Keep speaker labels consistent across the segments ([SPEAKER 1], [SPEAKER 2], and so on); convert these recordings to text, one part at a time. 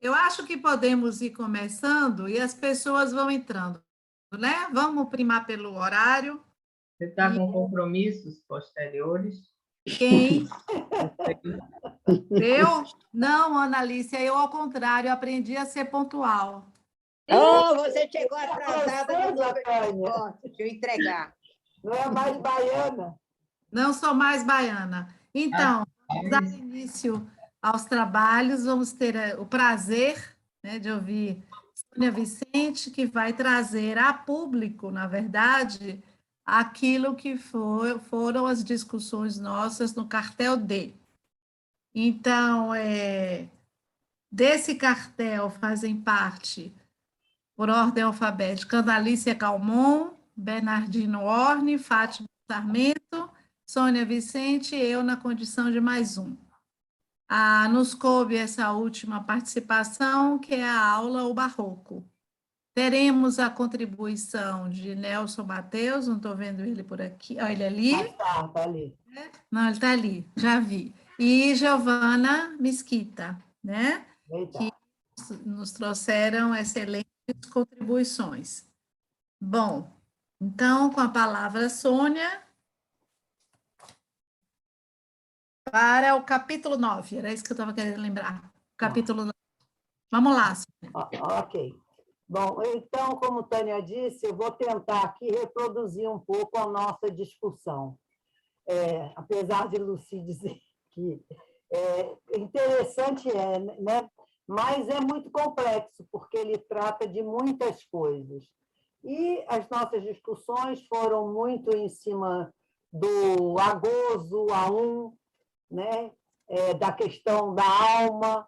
[SPEAKER 1] Eu acho que podemos ir começando e as pessoas vão entrando, né? Vamos primar pelo horário.
[SPEAKER 2] Você está com compromissos posteriores?
[SPEAKER 1] Quem? Eu? Não, Analícia, eu, ao contrário, aprendi a ser pontual.
[SPEAKER 3] Oh, você chegou atrasada de novo. Deixa eu entregar.
[SPEAKER 4] Não é mais baiana?
[SPEAKER 1] Não sou mais baiana. Então, vamos dar início aos trabalhos. Vamos ter o prazer, né, de ouvir Sônia Vicente, que vai trazer a público, na verdade, aquilo que foram as discussões nossas no cartel D. Então, desse cartel fazem parte, por ordem alfabética, Analícia Calmon, Bernardino Orne, Fátima Sarmento, Sônia Vicente e eu na condição de mais um. Nos coube essa última participação, que é a aula O Barroco. Teremos a contribuição de Nelson Mateus, não estou vendo ele por aqui, olha ele ali.
[SPEAKER 4] Está ali.
[SPEAKER 1] Não, ele está ali, já vi. E Giovana Mesquita, né? Que nos trouxeram excelentes contribuições. Bom, então, com a palavra, Sônia, para o capítulo 9, era isso que eu estava querendo lembrar. Capítulo 9. Vamos lá, Sônia.
[SPEAKER 4] Ok. Bom, então, como Tânia disse, eu vou tentar aqui reproduzir um pouco a nossa discussão. Apesar de Lucy dizer que interessante né? Mas é muito complexo, porque ele trata de muitas coisas. E as nossas discussões foram muito em cima do agoso, A1, né? Da questão da alma,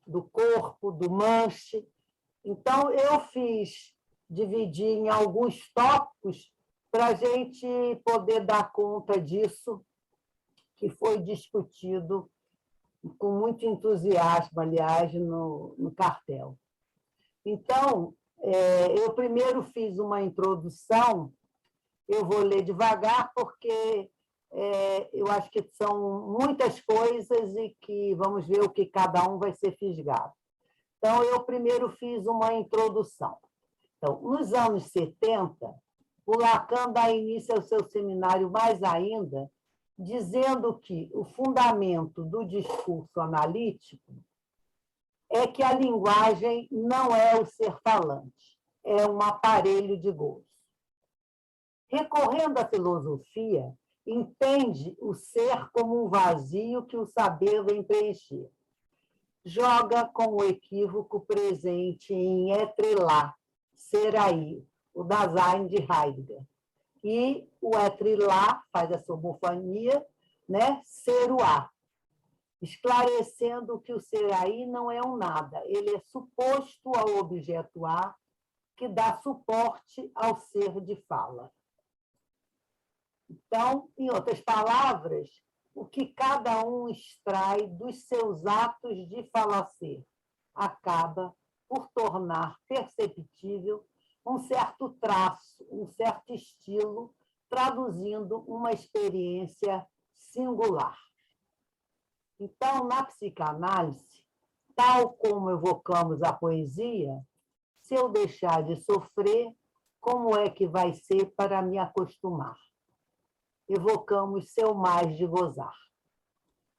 [SPEAKER 4] do corpo, do manche. Então, eu dividi em alguns tópicos para a gente poder dar conta disso, que foi discutido com muito entusiasmo, aliás, no cartel. Então, eu primeiro fiz uma introdução, eu vou ler devagar, porque eu acho que são muitas coisas e que vamos ver o que cada um vai ser fisgado. Então, eu primeiro fiz uma introdução. Então, nos anos 70, o Lacan dá início ao seu seminário Mais Ainda, dizendo que o fundamento do discurso analítico é que a linguagem não é o ser falante, é um aparelho de gozo. Recorrendo à filosofia, entende o ser como um vazio que o saber vem preencher. Joga com o equívoco presente em Etrelá, Seraí, o Dasein de Heidegger. E o Etrelá faz essa homofania, né? Seruá, esclarecendo que o Seraí não é um nada, ele é suposto ao objeto A, que dá suporte ao ser de fala. Então, em outras palavras, o que cada um extrai dos seus atos de falacer acaba por tornar perceptível um certo traço, um certo estilo, traduzindo uma experiência singular. Então, na psicanálise, tal como evocamos a poesia, se eu deixar de sofrer, como é que vai ser para me acostumar? Evocamos seu mais de gozar.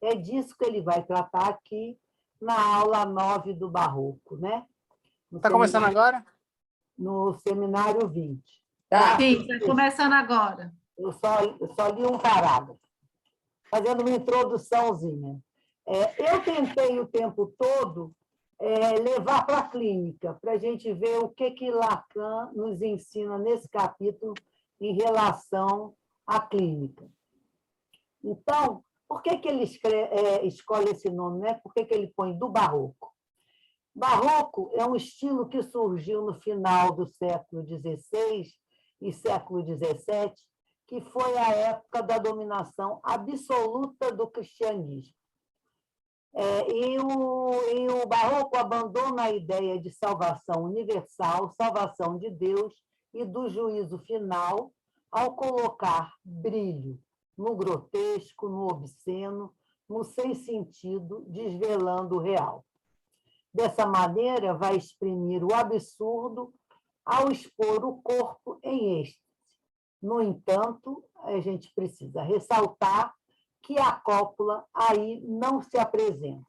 [SPEAKER 4] É disso que ele vai tratar aqui na aula 9 do Barroco, né?
[SPEAKER 5] Está começando agora?
[SPEAKER 4] No seminário 20.
[SPEAKER 1] Sim, está começando agora.
[SPEAKER 4] Eu só li um parágrafo, fazendo uma introduçãozinha. Eu tentei o tempo todo levar para a clínica, para a gente ver o que Lacan nos ensina nesse capítulo em relação à clínica. Então, por que ele escolhe esse nome? Né? Por que ele põe do Barroco? Barroco é um estilo que surgiu no final do século XVI e século XVII, que foi a época da dominação absoluta do cristianismo. E o Barroco abandona a ideia de salvação universal, salvação de Deus e do juízo final, ao colocar brilho no grotesco, no obsceno, no sem sentido, desvelando o real. Dessa maneira, vai exprimir o absurdo ao expor o corpo em êxtase. No entanto, a gente precisa ressaltar que a cópula aí não se apresenta.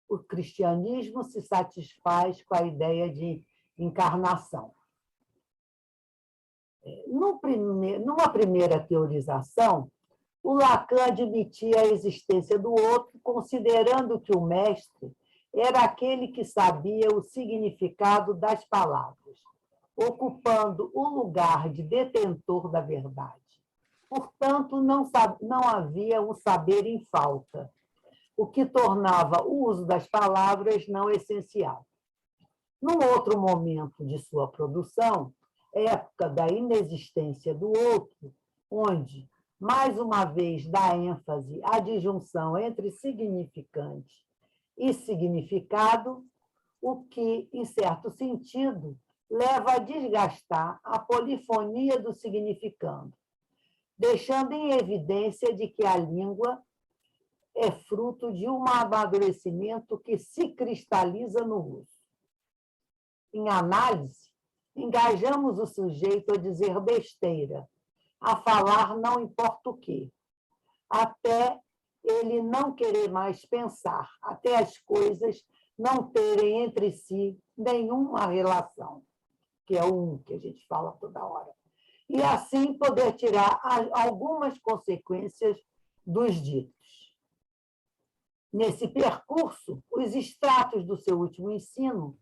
[SPEAKER 4] O cristianismo se satisfaz com a ideia de encarnação. Numa primeira teorização, o Lacan admitia a existência do outro, considerando que o mestre era aquele que sabia o significado das palavras, ocupando o lugar de detentor da verdade. Portanto, não havia um saber em falta, o que tornava o uso das palavras não essencial. Num outro momento de sua produção, época da inexistência do outro, onde, mais uma vez, dá ênfase à disjunção entre significante e significado, o que, em certo sentido, leva a desgastar a polifonia do significando, deixando em evidência de que a língua é fruto de um amadurecimento que se cristaliza no uso. Em análise, engajamos o sujeito a dizer besteira, a falar não importa o quê, até ele não querer mais pensar, até as coisas não terem entre si nenhuma relação, que é o que a gente fala toda hora. E assim poder tirar algumas consequências dos ditos. Nesse percurso, os extratos do seu último ensino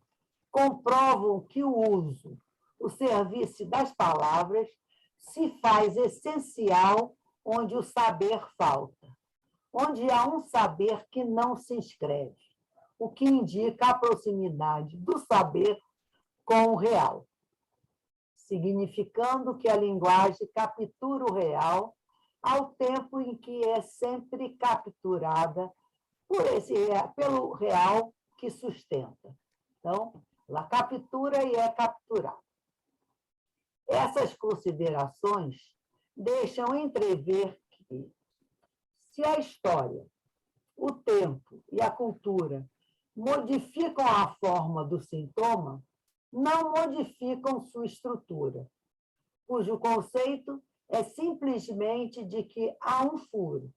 [SPEAKER 4] comprovam que o uso, o serviço das palavras, se faz essencial onde o saber falta, onde há um saber que não se inscreve, o que indica a proximidade do saber com o real, significando que a linguagem captura o real ao tempo em que é sempre capturada pelo real que sustenta. Então, ela captura e é capturada. Essas considerações deixam entrever que, se a história, o tempo e a cultura modificam a forma do sintoma, não modificam sua estrutura, cujo conceito é simplesmente de que há um furo,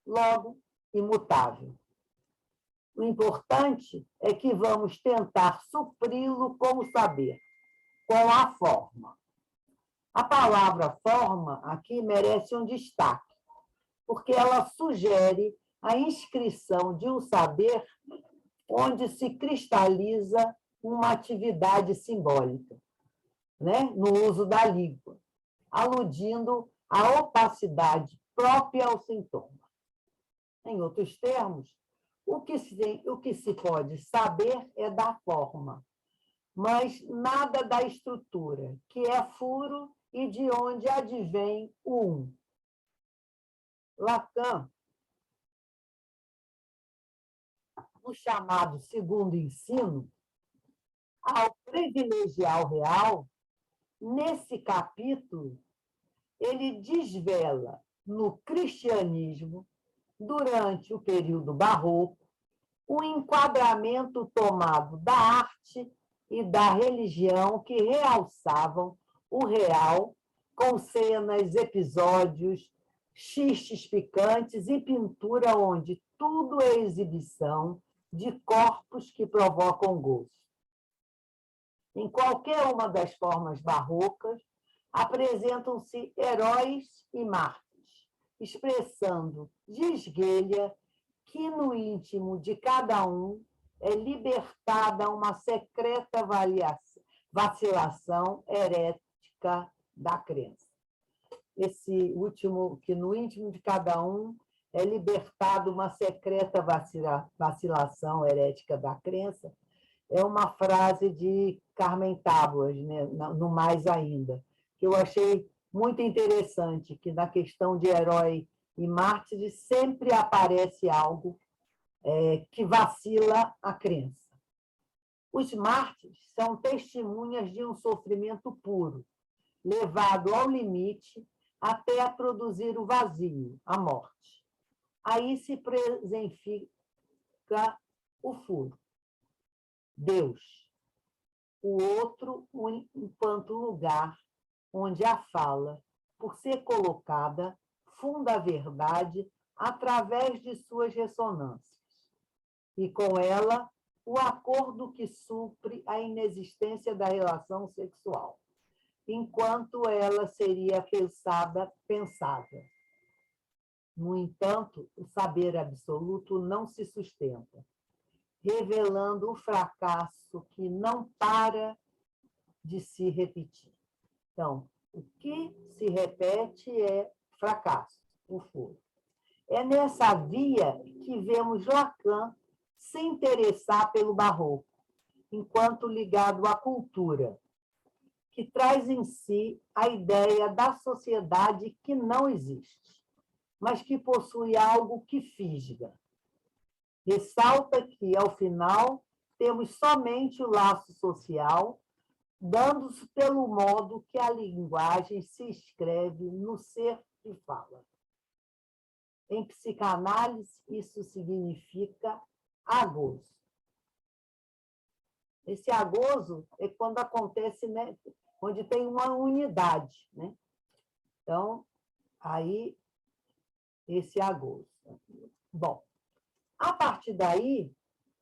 [SPEAKER 4] logo imutável. O importante é que vamos tentar supri-lo com o saber, com a forma. A palavra forma aqui merece um destaque, porque ela sugere a inscrição de um saber onde se cristaliza uma atividade simbólica, né? No uso da língua, aludindo à opacidade própria ao sintoma. Em outros termos, o que se pode saber é da forma, mas nada da estrutura, que é furo e de onde advém o um. Lacan, no chamado segundo ensino, ao privilegiar o real, nesse capítulo, ele desvela no cristianismo, durante o período barroco, um enquadramento tomado da arte e da religião que realçavam o real com cenas, episódios, xistes picantes e pintura onde tudo é exibição de corpos que provocam gozo. Em qualquer uma das formas barrocas, apresentam-se heróis e mártires, expressando de esguelha que no íntimo de cada um é libertada uma secreta vacilação herética da crença. Esse último, que no íntimo de cada um é libertada uma secreta vacilação herética da crença, é uma frase de Carmen Tábuas, né? No Mais Ainda, que eu achei muito interessante, que na questão de herói e mártir sempre aparece algo que vacila a crença. Os mártires são testemunhas de um sofrimento puro, levado ao limite até a produzir o vazio, a morte. Aí se presentifica o furo. Deus. O outro, enquanto lugar onde a fala, por ser colocada, funda a verdade através de suas ressonâncias. E, com ela, o acordo que supre a inexistência da relação sexual, enquanto ela seria pensada. No entanto, o saber absoluto não se sustenta, revelando o fracasso que não para de se repetir. Então, o que se repete é fracasso, o furo. É nessa via que vemos Lacan se interessar pelo barroco, enquanto ligado à cultura, que traz em si a ideia da sociedade que não existe, mas que possui algo que fisga. Ressalta que, ao final, temos somente o laço social, dando-se pelo modo que a linguagem se escreve no ser que fala. Em psicanálise, isso significa agoso. Esse agoso é quando acontece, né, onde tem uma unidade, né? Então, aí, esse agoso. Bom, a partir daí,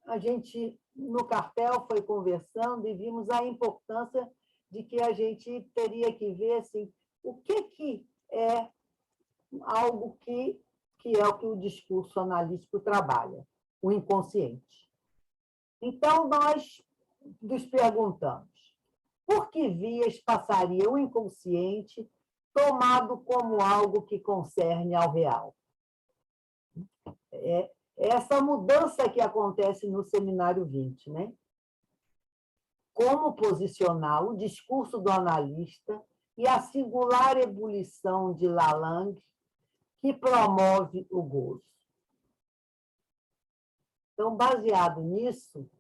[SPEAKER 4] a gente, no cartel, foi conversando e vimos a importância de que a gente teria que ver assim, o que é algo que é o que o discurso analítico trabalha, o inconsciente. Então, nós nos perguntamos, por que vias passaria o inconsciente tomado como algo que concerne ao real? É essa mudança que acontece no Seminário 20, né? Como posicionar o discurso do analista e a singular ebulição de Lalande, que promove o gozo. Então, baseado nisso,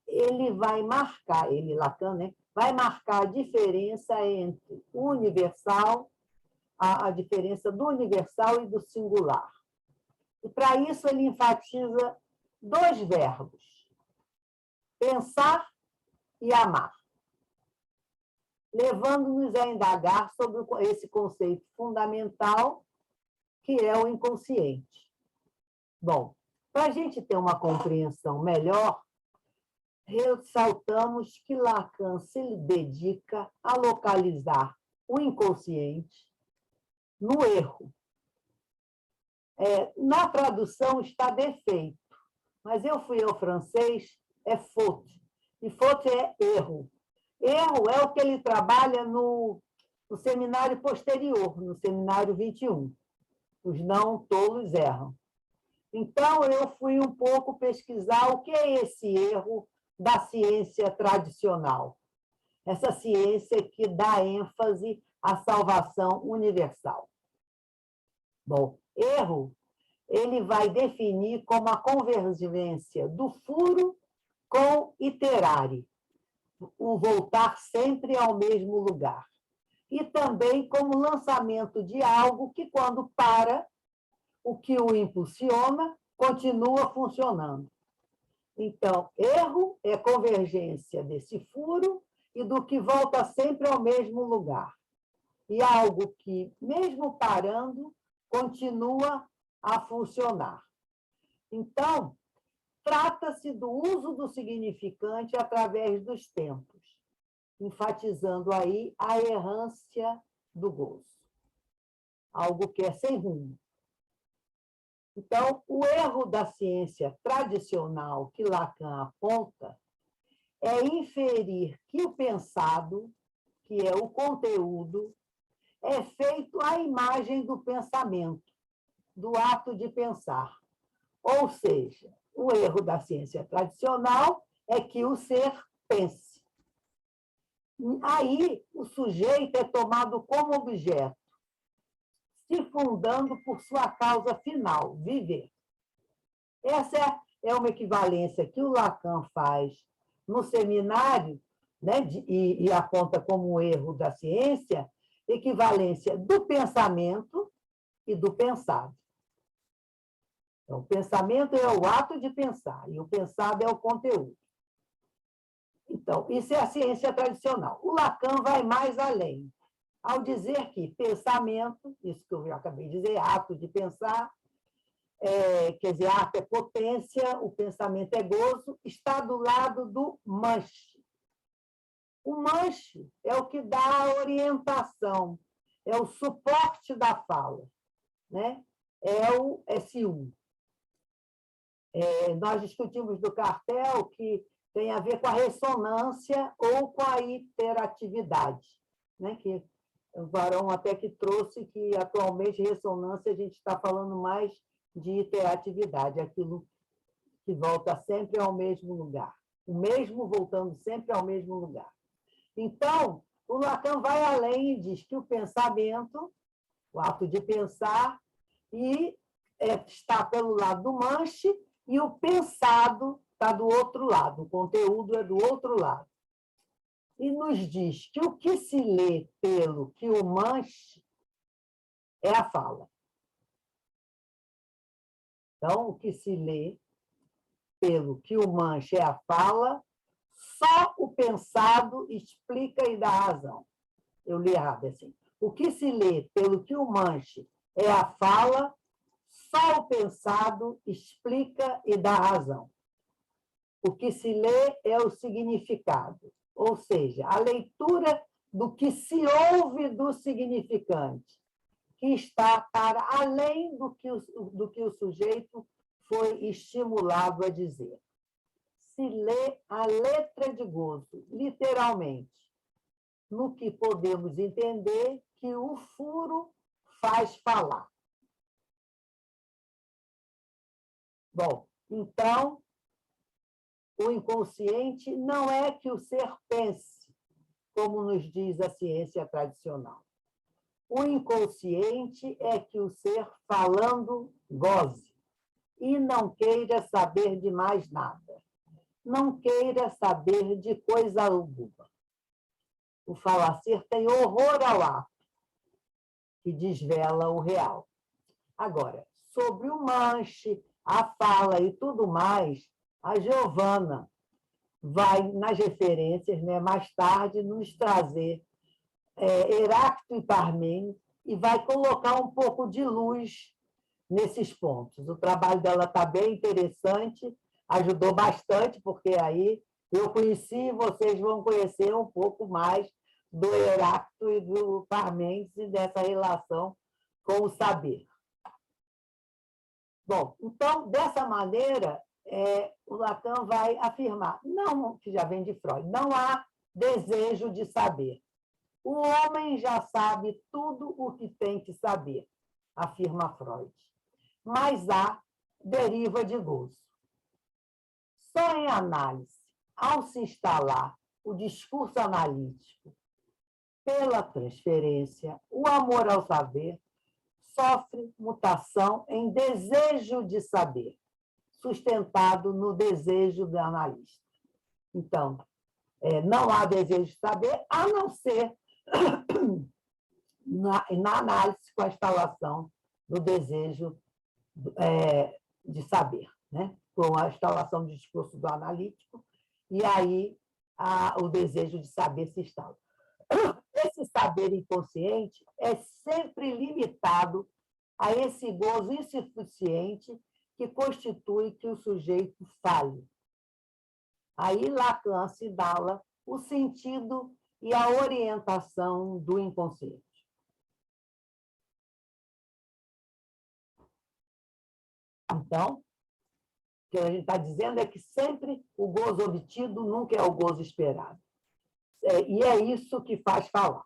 [SPEAKER 4] ele vai marcar, Lacan, né? Vai marcar a diferença entre o universal, a diferença do universal e do singular. E, para isso, ele enfatiza 2 verbos, pensar e amar, levando-nos a indagar sobre esse conceito fundamental, que é o inconsciente. Bom, para a gente ter uma compreensão melhor, ressaltamos que Lacan se dedica a localizar o inconsciente no erro. Na tradução está defeito, mas eu fui ao francês, é faute. E faute é erro. Erro é o que ele trabalha no seminário posterior, no seminário 21. Os não tolos erram. Então, eu fui um pouco pesquisar o que é esse erro da ciência tradicional. Essa ciência que dá ênfase à salvação universal. Bom, erro, ele vai definir como a convergência do furo com iterare, o voltar sempre ao mesmo lugar. E também como lançamento de algo que, quando para, o que o impulsiona continua funcionando. Então, erro é convergência desse furo e do que volta sempre ao mesmo lugar. E algo que, mesmo parando, continua a funcionar. Então, trata-se do uso do significante através dos tempos, enfatizando aí a errância do gozo. Algo que é sem rumo. Então, o erro da ciência tradicional que Lacan aponta é inferir que o pensado, que é o conteúdo, é feito à imagem do pensamento, do ato de pensar. Ou seja, o erro da ciência tradicional é que o ser pense. Aí, o sujeito é tomado como objeto, se fundando por sua causa final, viver. Essa é uma equivalência que o Lacan faz no seminário, né, e aponta como um erro da ciência, equivalência do pensamento e do pensado. Então, o pensamento é o ato de pensar, e o pensado é o conteúdo. Então, isso é a ciência tradicional. O Lacan vai mais além, ao dizer que pensamento, isso que eu já acabei de dizer, ato de pensar, quer dizer, ato é potência, o pensamento é gozo, está do lado do manche. O manche é o que dá a orientação, é o suporte da fala, né? É o S1. Nós discutimos do cartel que tem a ver com a ressonância ou com a iteratividade, né? Que o Varão até que trouxe que, atualmente, ressonância a gente está falando mais de iteratividade, aquilo que volta sempre ao mesmo lugar, o mesmo voltando sempre ao mesmo lugar. Então, o Lacan vai além e diz que o pensamento, o ato de pensar, está pelo lado do manche e o pensado está do outro lado, o conteúdo é do outro lado. E nos diz que o que se lê pelo que o manche é a fala. Então, o que se lê pelo que o manche é a fala, só o pensado explica e dá razão. Eu li errado assim. O que se lê pelo que o manche é a fala, só o pensado explica e dá razão. O que se lê é o significado, ou seja, a leitura do que se ouve do significante, que está para além do que o sujeito foi estimulado a dizer. Se lê a letra de gozo, literalmente, no que podemos entender que o furo faz falar. Bom, então, o inconsciente não é que o ser pense, como nos diz a ciência tradicional. O inconsciente é que o ser falando goze e não queira saber de mais nada. Não queira saber de coisa alguma. O falacer tem horror ao ato, que desvela o real. Agora, sobre o manche, a fala e tudo mais, a Giovana vai, nas referências, né, mais tarde, nos trazer Heráclito e Parmênides e vai colocar um pouco de luz nesses pontos. O trabalho dela está bem interessante, ajudou bastante, porque aí eu conheci, vocês vão conhecer um pouco mais do Heráclito e do Parmênides e dessa relação com o saber. Bom, então, dessa maneira, o Lacan vai afirmar, não, que já vem de Freud, não há desejo de saber. O homem já sabe tudo o que tem que saber, afirma Freud. Mas há deriva de gozo. Só em análise, ao se instalar o discurso analítico pela transferência, o amor ao saber sofre mutação em desejo de saber, sustentado no desejo do analista. Então, não há desejo de saber, a não ser na análise com a instalação do desejo de saber, né? Com a instalação do discurso do analítico, e aí o desejo de saber se instala. Esse saber inconsciente é sempre limitado a esse gozo insuficiente que constitui que o sujeito fale. Aí Lacan assinala o sentido e a orientação do inconsciente. Então, o que a gente está dizendo é que sempre o gozo obtido nunca é o gozo esperado. E é isso que faz falar.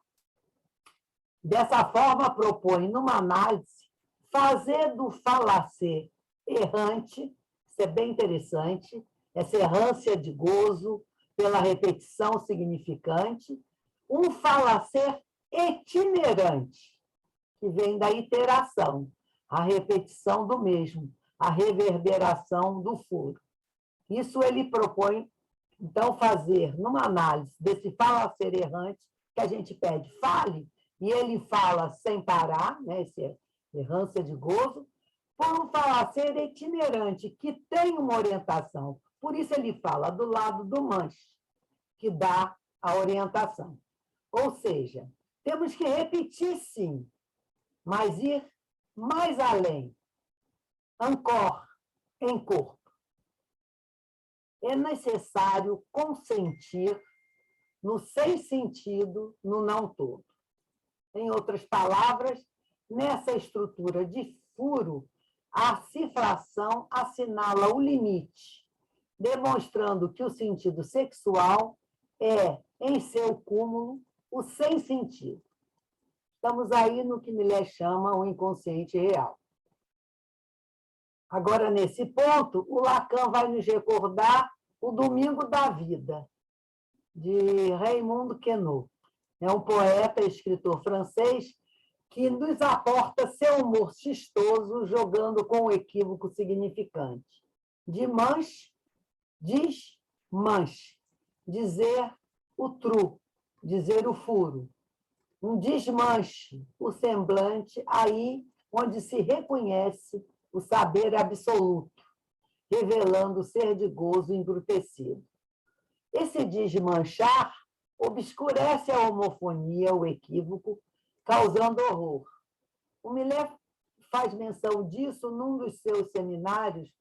[SPEAKER 4] Dessa forma, propõe, numa análise, fazer do falacer errante, isso é bem interessante, essa errância de gozo pela repetição significante, um falacer itinerante, que vem da iteração, a repetição do mesmo, a reverberação do furo. Isso ele propõe, então, fazer, numa análise desse falacer errante, que a gente pede, fale, e ele fala sem parar, né, essa errância de gozo, por um falacer itinerante, que tem uma orientação. Por isso ele fala do lado do manche. que dá a orientação. Ou seja, temos que repetir, sim, mas ir mais além. Ancor, em corpo. É necessário consentir no sem sentido, no não todo. Em outras palavras, nessa estrutura de furo, a cifração assinala o limite, demonstrando que o sentido sexual é, em seu cúmulo, o sem sentido. Estamos aí no que Millet chama o inconsciente real. Agora, nesse ponto, o Lacan vai nos recordar o Domingo da Vida, de Raimundo Queneau. É um poeta e escritor francês que nos aporta seu humor chistoso, jogando com o equívoco significante. De manche, diz manche, dizer o tru, dizer o furo. Um desmanche, o semblante, aí onde se reconhece o saber absoluto, revelando ser de gozo embrutecido. Esse desmanchar obscurece a homofonia, o equívoco, causando horror. O Millet faz menção disso num dos seus seminários,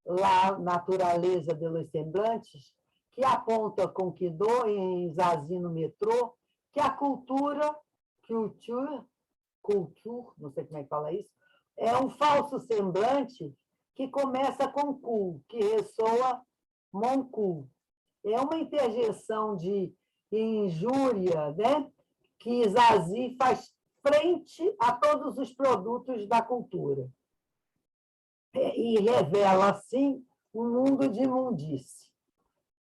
[SPEAKER 4] La Naturaleza de los Semblantes, que aponta com Quidot em Zazie no metrô, que a culture, não sei como é que fala isso, é um falso semblante que começa com cu, que ressoa mon cu. É uma interjeição de injúria, né? Que Zazie faz frente a todos os produtos da cultura. E revela, assim, um mundo de imundície.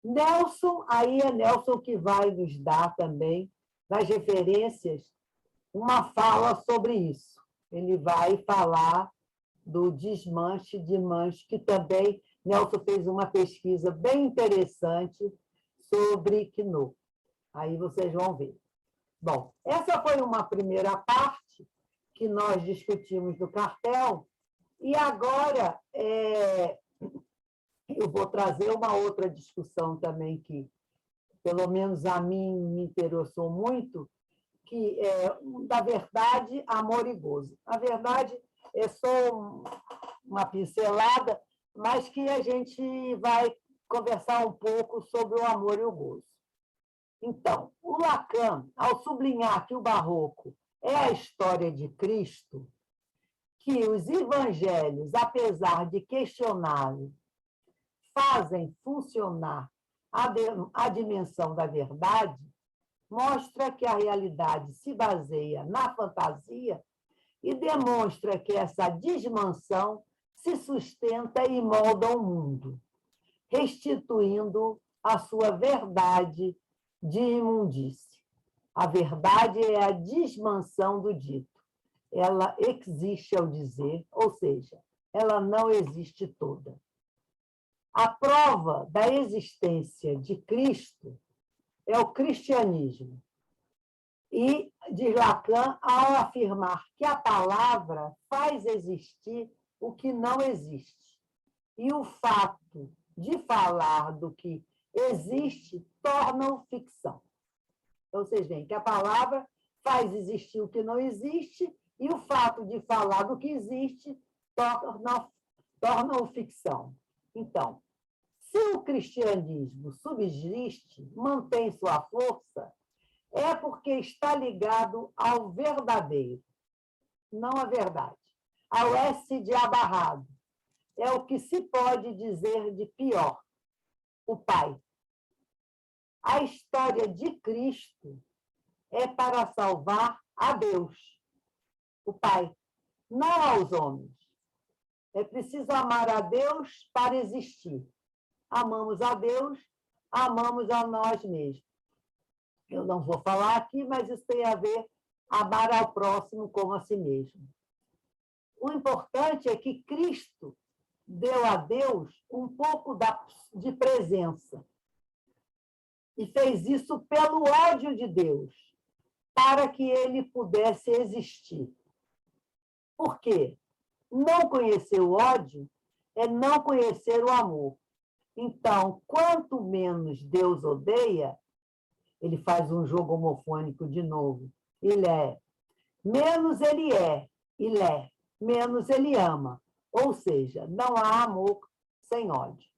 [SPEAKER 4] Nelson, aí é Nelson que vai nos dar também, nas referências, uma fala sobre isso. Ele vai falar do desmanche de manche, que também Nelson fez uma pesquisa bem interessante sobre Queneau. Aí vocês vão ver. Bom, essa foi uma primeira parte que nós discutimos do cartel, e agora eu vou trazer uma outra discussão também que, pelo menos a mim, me interessou muito, que é da verdade, amor e gozo. A verdade é só uma pincelada, mas que a gente vai conversar um pouco sobre o amor e o gozo. Então, o Lacan, ao sublinhar que o barroco é a história de Cristo, que os evangelhos, apesar de questionáveis, fazem funcionar a dimensão da verdade, mostra que a realidade se baseia na fantasia e demonstra que essa desmansão se sustenta e molda o mundo, restituindo a sua verdade de imundície. A verdade é a desmansão do dito. Ela existe ao dizer, ou seja, ela não existe toda. A prova da existência de Cristo é o cristianismo. E, diz Lacan, ao afirmar que a palavra faz existir o que não existe. E o fato de falar do que existe torna-o ficção. Então, vocês veem que a palavra faz existir o que não existe e o fato de falar do que existe torna-o ficção. Então, se o cristianismo subsiste, mantém sua força, é porque está ligado ao verdadeiro, não à verdade, ao S de abarrado. É o que se pode dizer de pior, o Pai. A história de Cristo é para salvar a Deus, o Pai, não aos homens. É preciso amar a Deus para existir. Amamos a Deus, amamos a nós mesmos. Eu não vou falar aqui, mas isso tem a ver amar ao próximo como a si mesmo. O importante é que Cristo deu a Deus um pouco de presença e fez isso pelo ódio de Deus, para que ele pudesse existir. Por quê? Não conhecer o ódio é não conhecer o amor. Então, quanto menos Deus odeia, Ele faz um jogo homofônico de novo. Ilé. Menos ele é, ilé. Menos ele ama. Ou seja, não há amor sem ódio.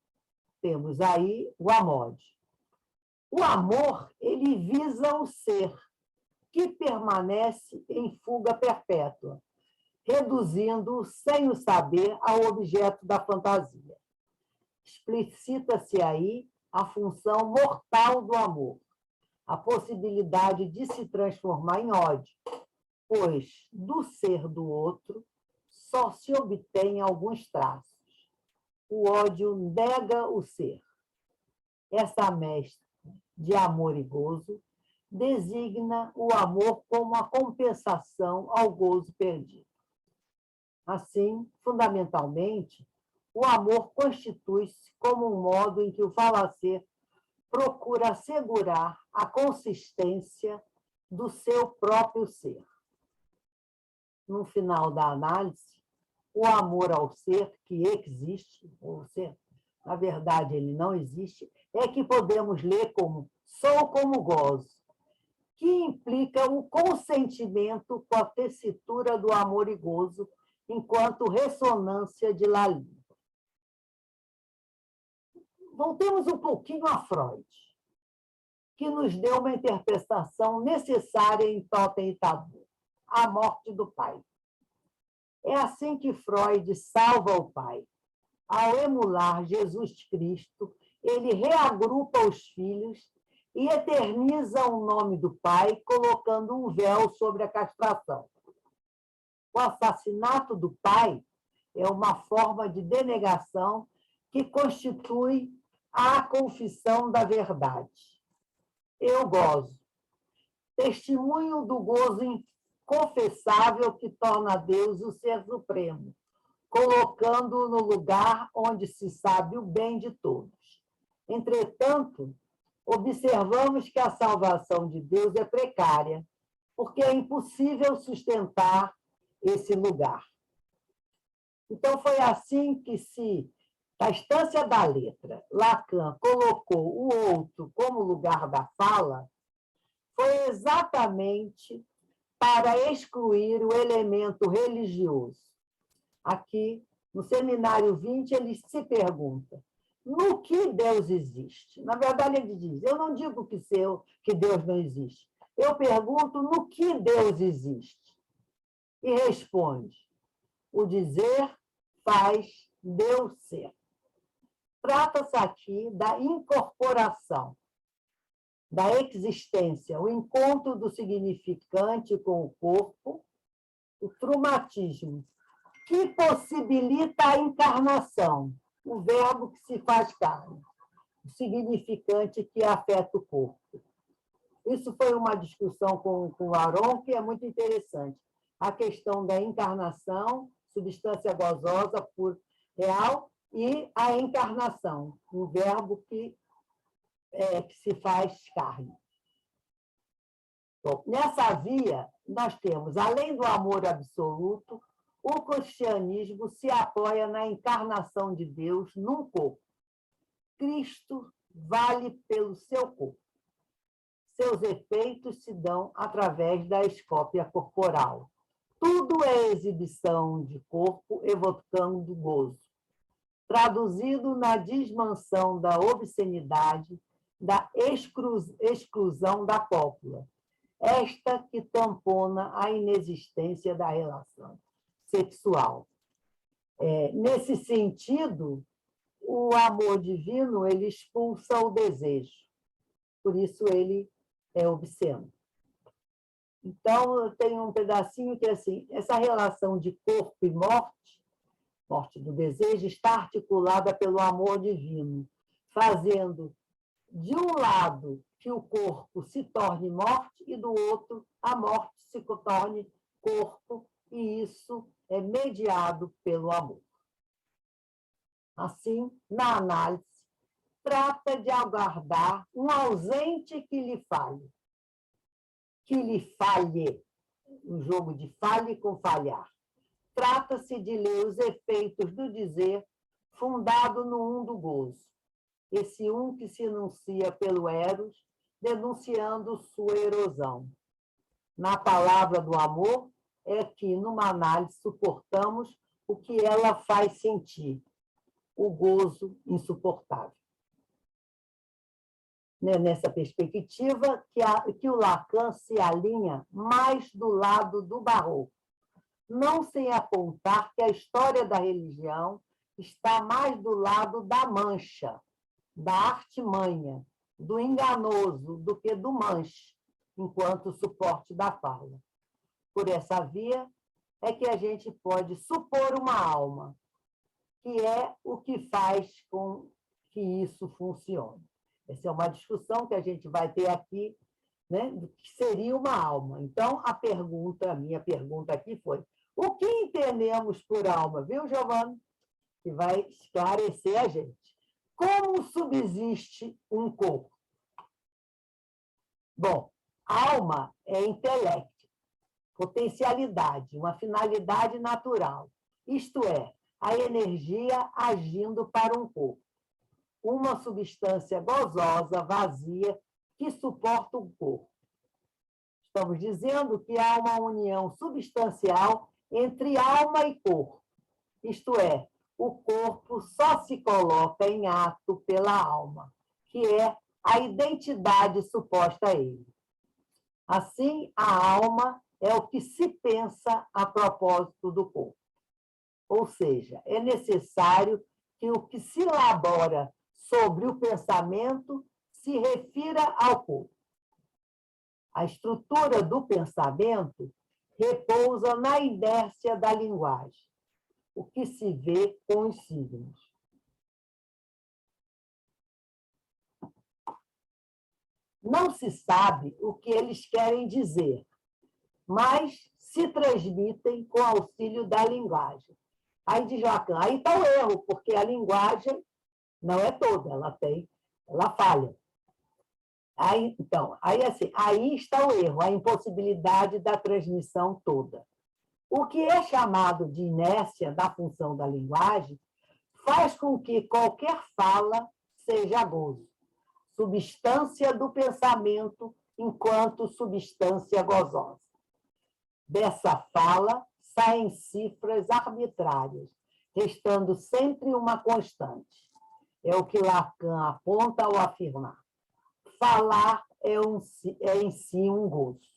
[SPEAKER 4] Temos aí o amor. O amor, ele visa o ser, que permanece em fuga perpétua, reduzindo, sem o saber, ao objeto da fantasia. Explicita-se aí a função mortal do amor, a possibilidade de se transformar em ódio, pois do ser do outro só se obtém alguns traços. O ódio nega o ser. Essa mescla de amor e gozo designa o amor como a compensação ao gozo perdido. Assim, fundamentalmente, o amor constitui-se como um modo em que o falacer procura assegurar a consistência do seu próprio ser. No final da análise, o amor ao ser que existe, ou ser, na verdade ele não existe, é que podemos ler como sou como gozo, que implica o consentimento com a tessitura do amor e gozo enquanto ressonância de La língua. Voltemos um pouquinho a Freud, que nos deu uma interpretação necessária em Totem e Tabu, a morte do pai. É assim que Freud salva o pai. Ao emular Jesus Cristo, ele reagrupa os filhos e eterniza o nome do pai, colocando um véu sobre a castração. O assassinato do pai é uma forma de denegação que constitui a confissão da verdade. Eu gozo. Testemunho do gozo inconfessável que torna Deus o ser supremo, colocando-o no lugar onde se sabe o bem de todos. Entretanto, observamos que a salvação de Deus é precária, porque é impossível sustentar esse lugar. Então, foi assim que, se, na instância da letra, Lacan colocou o outro como lugar da fala, foi exatamente para excluir o elemento religioso. Aqui, no Seminário 20, ele se pergunta: no que Deus existe? Na verdade, ele diz: eu não digo que Deus não existe. Eu pergunto no que Deus existe. E responde: o dizer faz Deus ser. Trata-se aqui da incorporação, da existência, o encontro do significante com o corpo, o trumatismo, que possibilita a encarnação, o verbo que se faz carne, o significante que afeta o corpo. Isso foi uma discussão com o Aron, que é muito interessante. A questão da encarnação, substância gozosa por real, e a encarnação, o verbo que se faz carne. Bom, nessa via, nós temos, além do amor absoluto, o cristianismo se apoia na encarnação de Deus num corpo. Cristo vale pelo seu corpo. Seus efeitos se dão através da escópia corporal. Tudo é exibição de corpo evocando gozo, traduzido na desmansão da obscenidade, da exclusão da cópula, esta que tampona a inexistência da relação sexual. Nesse sentido, o amor divino ele expulsa o desejo, por isso ele é obsceno. Então, eu tenho um pedacinho que é assim: essa relação de corpo e morte, morte do desejo, está articulada pelo amor divino, fazendo, de um lado, que o corpo se torne morte e, do outro, a morte se torne corpo, e isso é mediado pelo amor. Assim, na análise, trata de aguardar um ausente que lhe falhe. Que lhe falhe, um jogo de falhe com falhar. Trata-se de ler os efeitos do dizer fundado no um do gozo. Esse um que se enuncia pelo eros denunciando sua erosão. Na palavra do amor, é que, numa análise, suportamos o que ela faz sentir, o gozo insuportável. Nessa perspectiva, que o Lacan se alinha mais do lado do barroco, não sem apontar que a história da religião está mais do lado da mancha, da artimanha, do enganoso, do que do manche, enquanto suporte da fala. Por essa via é que a gente pode supor uma alma, que é o que faz com que isso funcione. Essa é uma discussão que a gente vai ter aqui, né, do que seria uma alma. Então, a minha pergunta aqui foi: o que entendemos por alma? Viu, Giovana? Que vai esclarecer a gente. Como subsiste um corpo? Bom, alma é intelecto, potencialidade, uma finalidade natural. Isto é, a energia agindo para um corpo. Uma substância gozosa, vazia, que suporta o corpo. Estamos dizendo que há uma união substancial entre alma e corpo. Isto é, o corpo só se coloca em ato pela alma, que é a identidade suposta a ele. Assim, a alma é o que se pensa a propósito do corpo. Ou seja, é necessário que o que se elabora sobre o pensamento se refira ao corpo. A estrutura do pensamento repousa na inércia da linguagem, o que se vê com os signos. Não se sabe o que eles querem dizer, mas se transmitem com auxílio da linguagem. Aí diz Lacan, aí está o erro, porque a linguagem não é toda, ela falha. Aí está o erro, a impossibilidade da transmissão toda. O que é chamado de inércia da função da linguagem faz com que qualquer fala seja gozo, substância do pensamento enquanto substância gozosa. Dessa fala saem cifras arbitrárias, restando sempre uma constante. É o que Lacan aponta ao afirmar: falar é em si um gozo.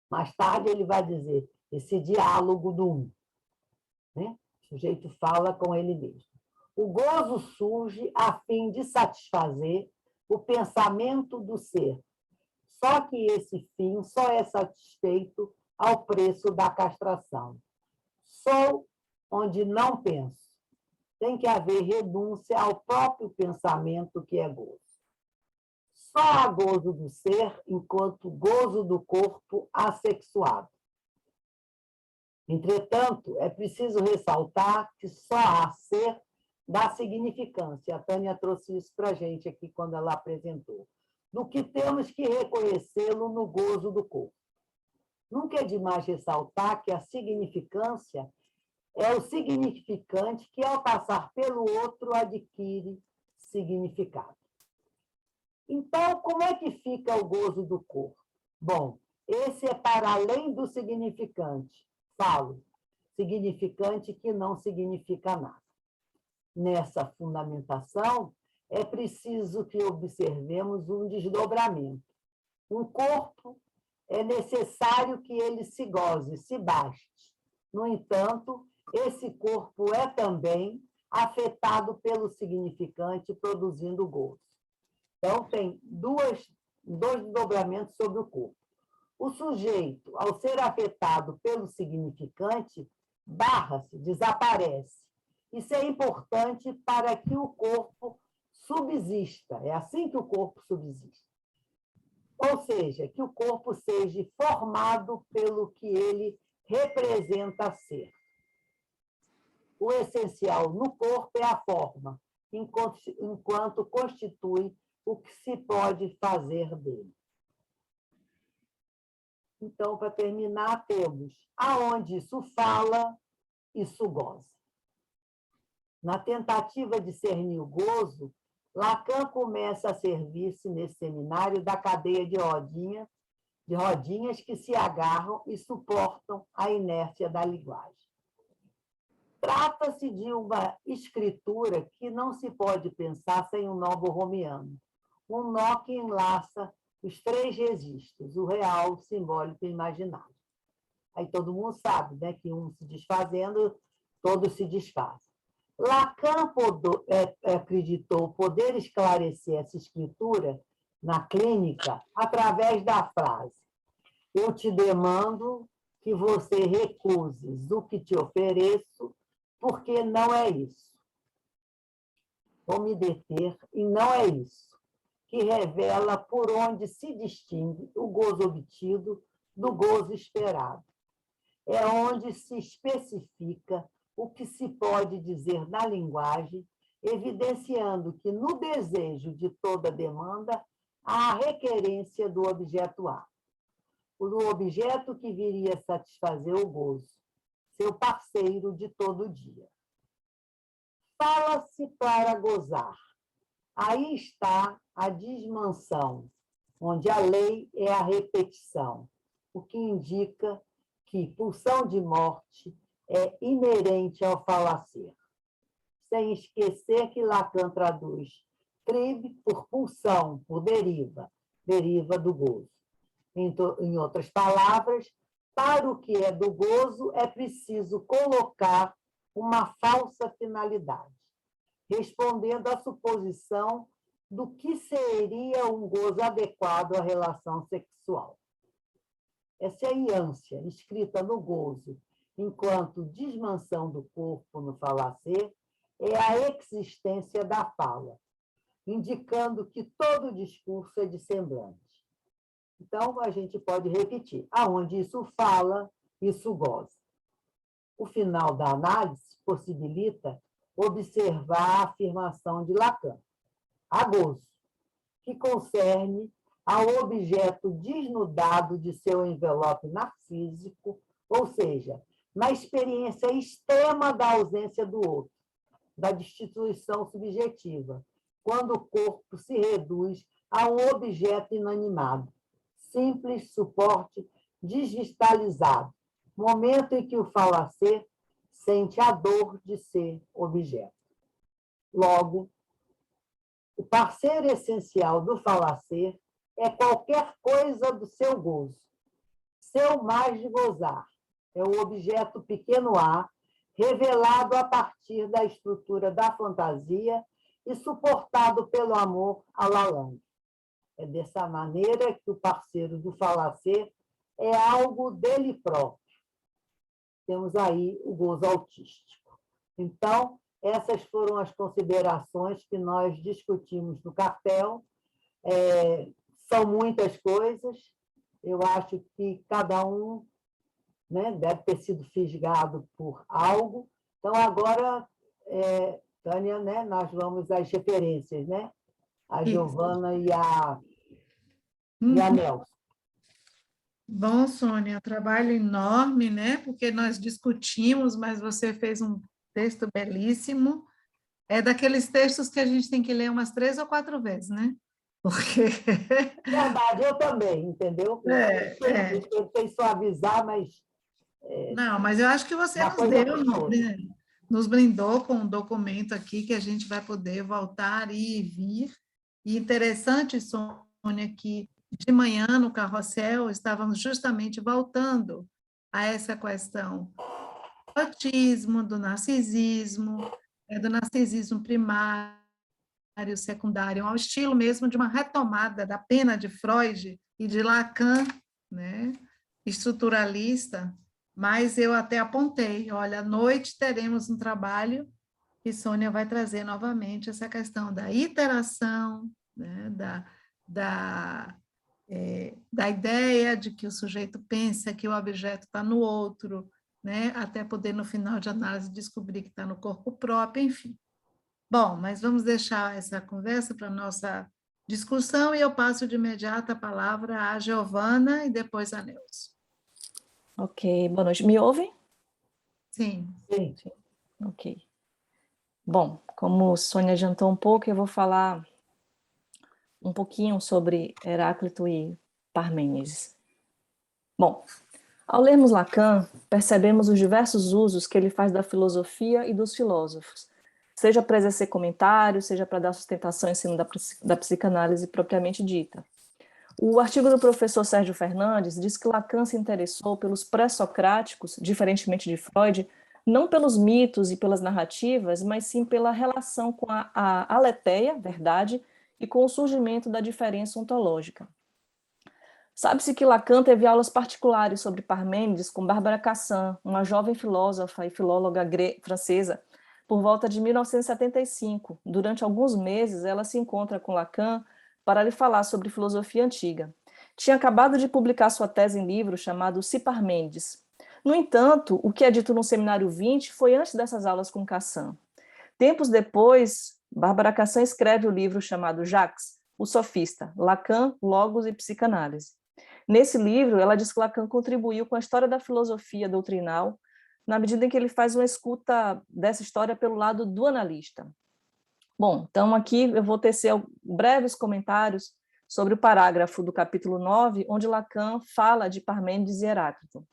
[SPEAKER 4] Mais tarde ele vai dizer esse diálogo do um. Né? O sujeito fala com ele mesmo. O gozo surge a fim de satisfazer o pensamento do ser. Só que esse fim só é satisfeito ao preço da castração. Sou onde não penso. Tem que haver renúncia ao próprio pensamento que é gozo. Só há gozo do ser, enquanto gozo do corpo assexuado. Entretanto, é preciso ressaltar que só há ser da significância. A Tânia trouxe isso para a gente aqui quando ela apresentou. Do que temos que reconhecê-lo no gozo do corpo. Nunca é demais ressaltar que a significância é o significante que, ao passar pelo outro, adquire significado. Então, como é que fica o gozo do corpo? Bom, esse é para além do significante. Falo, significante que não significa nada. Nessa fundamentação, é preciso que observemos um desdobramento. Um corpo é necessário que ele se goze, se baste. No entanto, esse corpo é também afetado pelo significante, produzindo gozo. Então, tem dois desdobramentos sobre o corpo. O sujeito, ao ser afetado pelo significante, barra-se, desaparece. Isso é importante para que o corpo subsista. É assim que o corpo subsiste. Ou seja, que o corpo seja formado pelo que ele representa ser. O essencial no corpo é a forma, enquanto constitui o que se pode fazer dele. Então, para terminar, temos aonde isso fala, isso goza. Na tentativa de discernir o gozo, Lacan começa a servir-se nesse seminário da cadeia de rodinhas que se agarram e suportam a inércia da linguagem. Trata-se de uma escritura que não se pode pensar sem um nó borromiano, um nó que enlaça os três registros, o real, o simbólico e o imaginário. Aí todo mundo sabe, né, que um se desfazendo, todo se desfaz. Lacan acreditou poder esclarecer essa escritura na clínica através da frase: eu te demando que você recuses o que te ofereço, porque não é isso. Vou me deter em não é isso, que revela por onde se distingue o gozo obtido do gozo esperado. É onde se especifica o que se pode dizer na linguagem, evidenciando que no desejo de toda demanda há a requerência do objeto A, o objeto que viria satisfazer o gozo, seu parceiro de todo dia. Fala-se para gozar. Aí está a desmansão, onde a lei é a repetição, o que indica que pulsão de morte é inerente ao falacer. Sem esquecer que Lacan traduz tribe por pulsão, por deriva, deriva do gozo. Em outras palavras, para o que é do gozo é preciso colocar uma falsa finalidade, respondendo à suposição do que seria um gozo adequado à relação sexual. Essa é a ânsia escrita no gozo, enquanto desmansão do corpo no falacer é a existência da fala, indicando que todo discurso é dissemblante. Então, a gente pode repetir: aonde isso fala, isso goza. O final da análise possibilita observar a afirmação de Lacan, a gozo, que concerne ao objeto desnudado de seu envelope narcísico, ou seja, na experiência extrema da ausência do outro, da destituição subjetiva, quando o corpo se reduz a um objeto inanimado, simples suporte desvitalizado, momento em que o falacer sente a dor de ser objeto. Logo, o parceiro essencial do falacer é qualquer coisa do seu gozo, seu mais de gozar. É o objeto pequeno a, revelado a partir da estrutura da fantasia e suportado pelo amor à la langue. É dessa maneira que o parceiro do falacer é algo dele próprio. Temos aí o gozo autístico. Então, essas foram as considerações que nós discutimos no cartel. São muitas coisas. Eu acho que cada um, né, deve ter sido fisgado por algo. Então, agora, Tânia, né, nós vamos às referências, né? A Giovana e a Nelson.
[SPEAKER 1] Bom, Sônia, trabalho enorme, né? Porque nós discutimos, mas você fez um texto belíssimo. É daqueles textos que a gente tem que ler umas 3 ou 4 vezes, né? Porque...
[SPEAKER 4] Verdade, eu também, entendeu? Eu tentei suavizar, mas...
[SPEAKER 1] Não, mas eu acho que você nos brindou com um documento aqui que a gente vai poder voltar e vir. E interessante, Sônia, que de manhã no carrossel estávamos justamente voltando a essa questão do autismo, do narcisismo primário, secundário, ao estilo mesmo de uma retomada da pena de Freud e de Lacan, né, estruturalista, mas eu até apontei, olha, à noite teremos um trabalho e Sônia vai trazer novamente essa questão da iteração, né, da ideia de que o sujeito pensa que o objeto está no outro, né, até poder, no final de análise, descobrir que está no corpo próprio, enfim. Bom, mas vamos deixar essa conversa para a nossa discussão e eu passo de imediato a palavra à Giovana e depois a Nelson.
[SPEAKER 6] Ok, boa noite. Me ouvem?
[SPEAKER 1] Sim.
[SPEAKER 4] Sim.
[SPEAKER 6] Ok. Bom, como Sônia adiantou um pouco, eu vou falar um pouquinho sobre Heráclito e Parmênides. Bom, ao lermos Lacan, percebemos os diversos usos que ele faz da filosofia e dos filósofos, seja para exercer comentários, seja para dar sustentação ao ensino da psicanálise propriamente dita. O artigo do professor Sérgio Fernandes diz que Lacan se interessou pelos pré-socráticos, diferentemente de Freud, não pelos mitos e pelas narrativas, mas sim pela relação com a aletheia, verdade, e com o surgimento da diferença ontológica. Sabe-se que Lacan teve aulas particulares sobre Parmênides com Bárbara Cassin, uma jovem filósofa e filóloga francesa, por volta de 1975. Durante alguns meses, ela se encontra com Lacan para lhe falar sobre filosofia antiga. Tinha acabado de publicar sua tese em livro chamado Si Parmênides. No entanto, o que é dito no Seminário 20 foi antes dessas aulas com Cassin. Tempos depois, Bárbara Cassin escreve o livro chamado Jacques, o Sofista, Lacan, Logos e Psicanálise. Nesse livro, ela diz que Lacan contribuiu com a história da filosofia doutrinal, na medida em que ele faz uma escuta dessa história pelo lado do analista. Bom, então aqui eu vou tecer breves comentários sobre o parágrafo do capítulo 9, onde Lacan fala de Parmênides e Heráclito.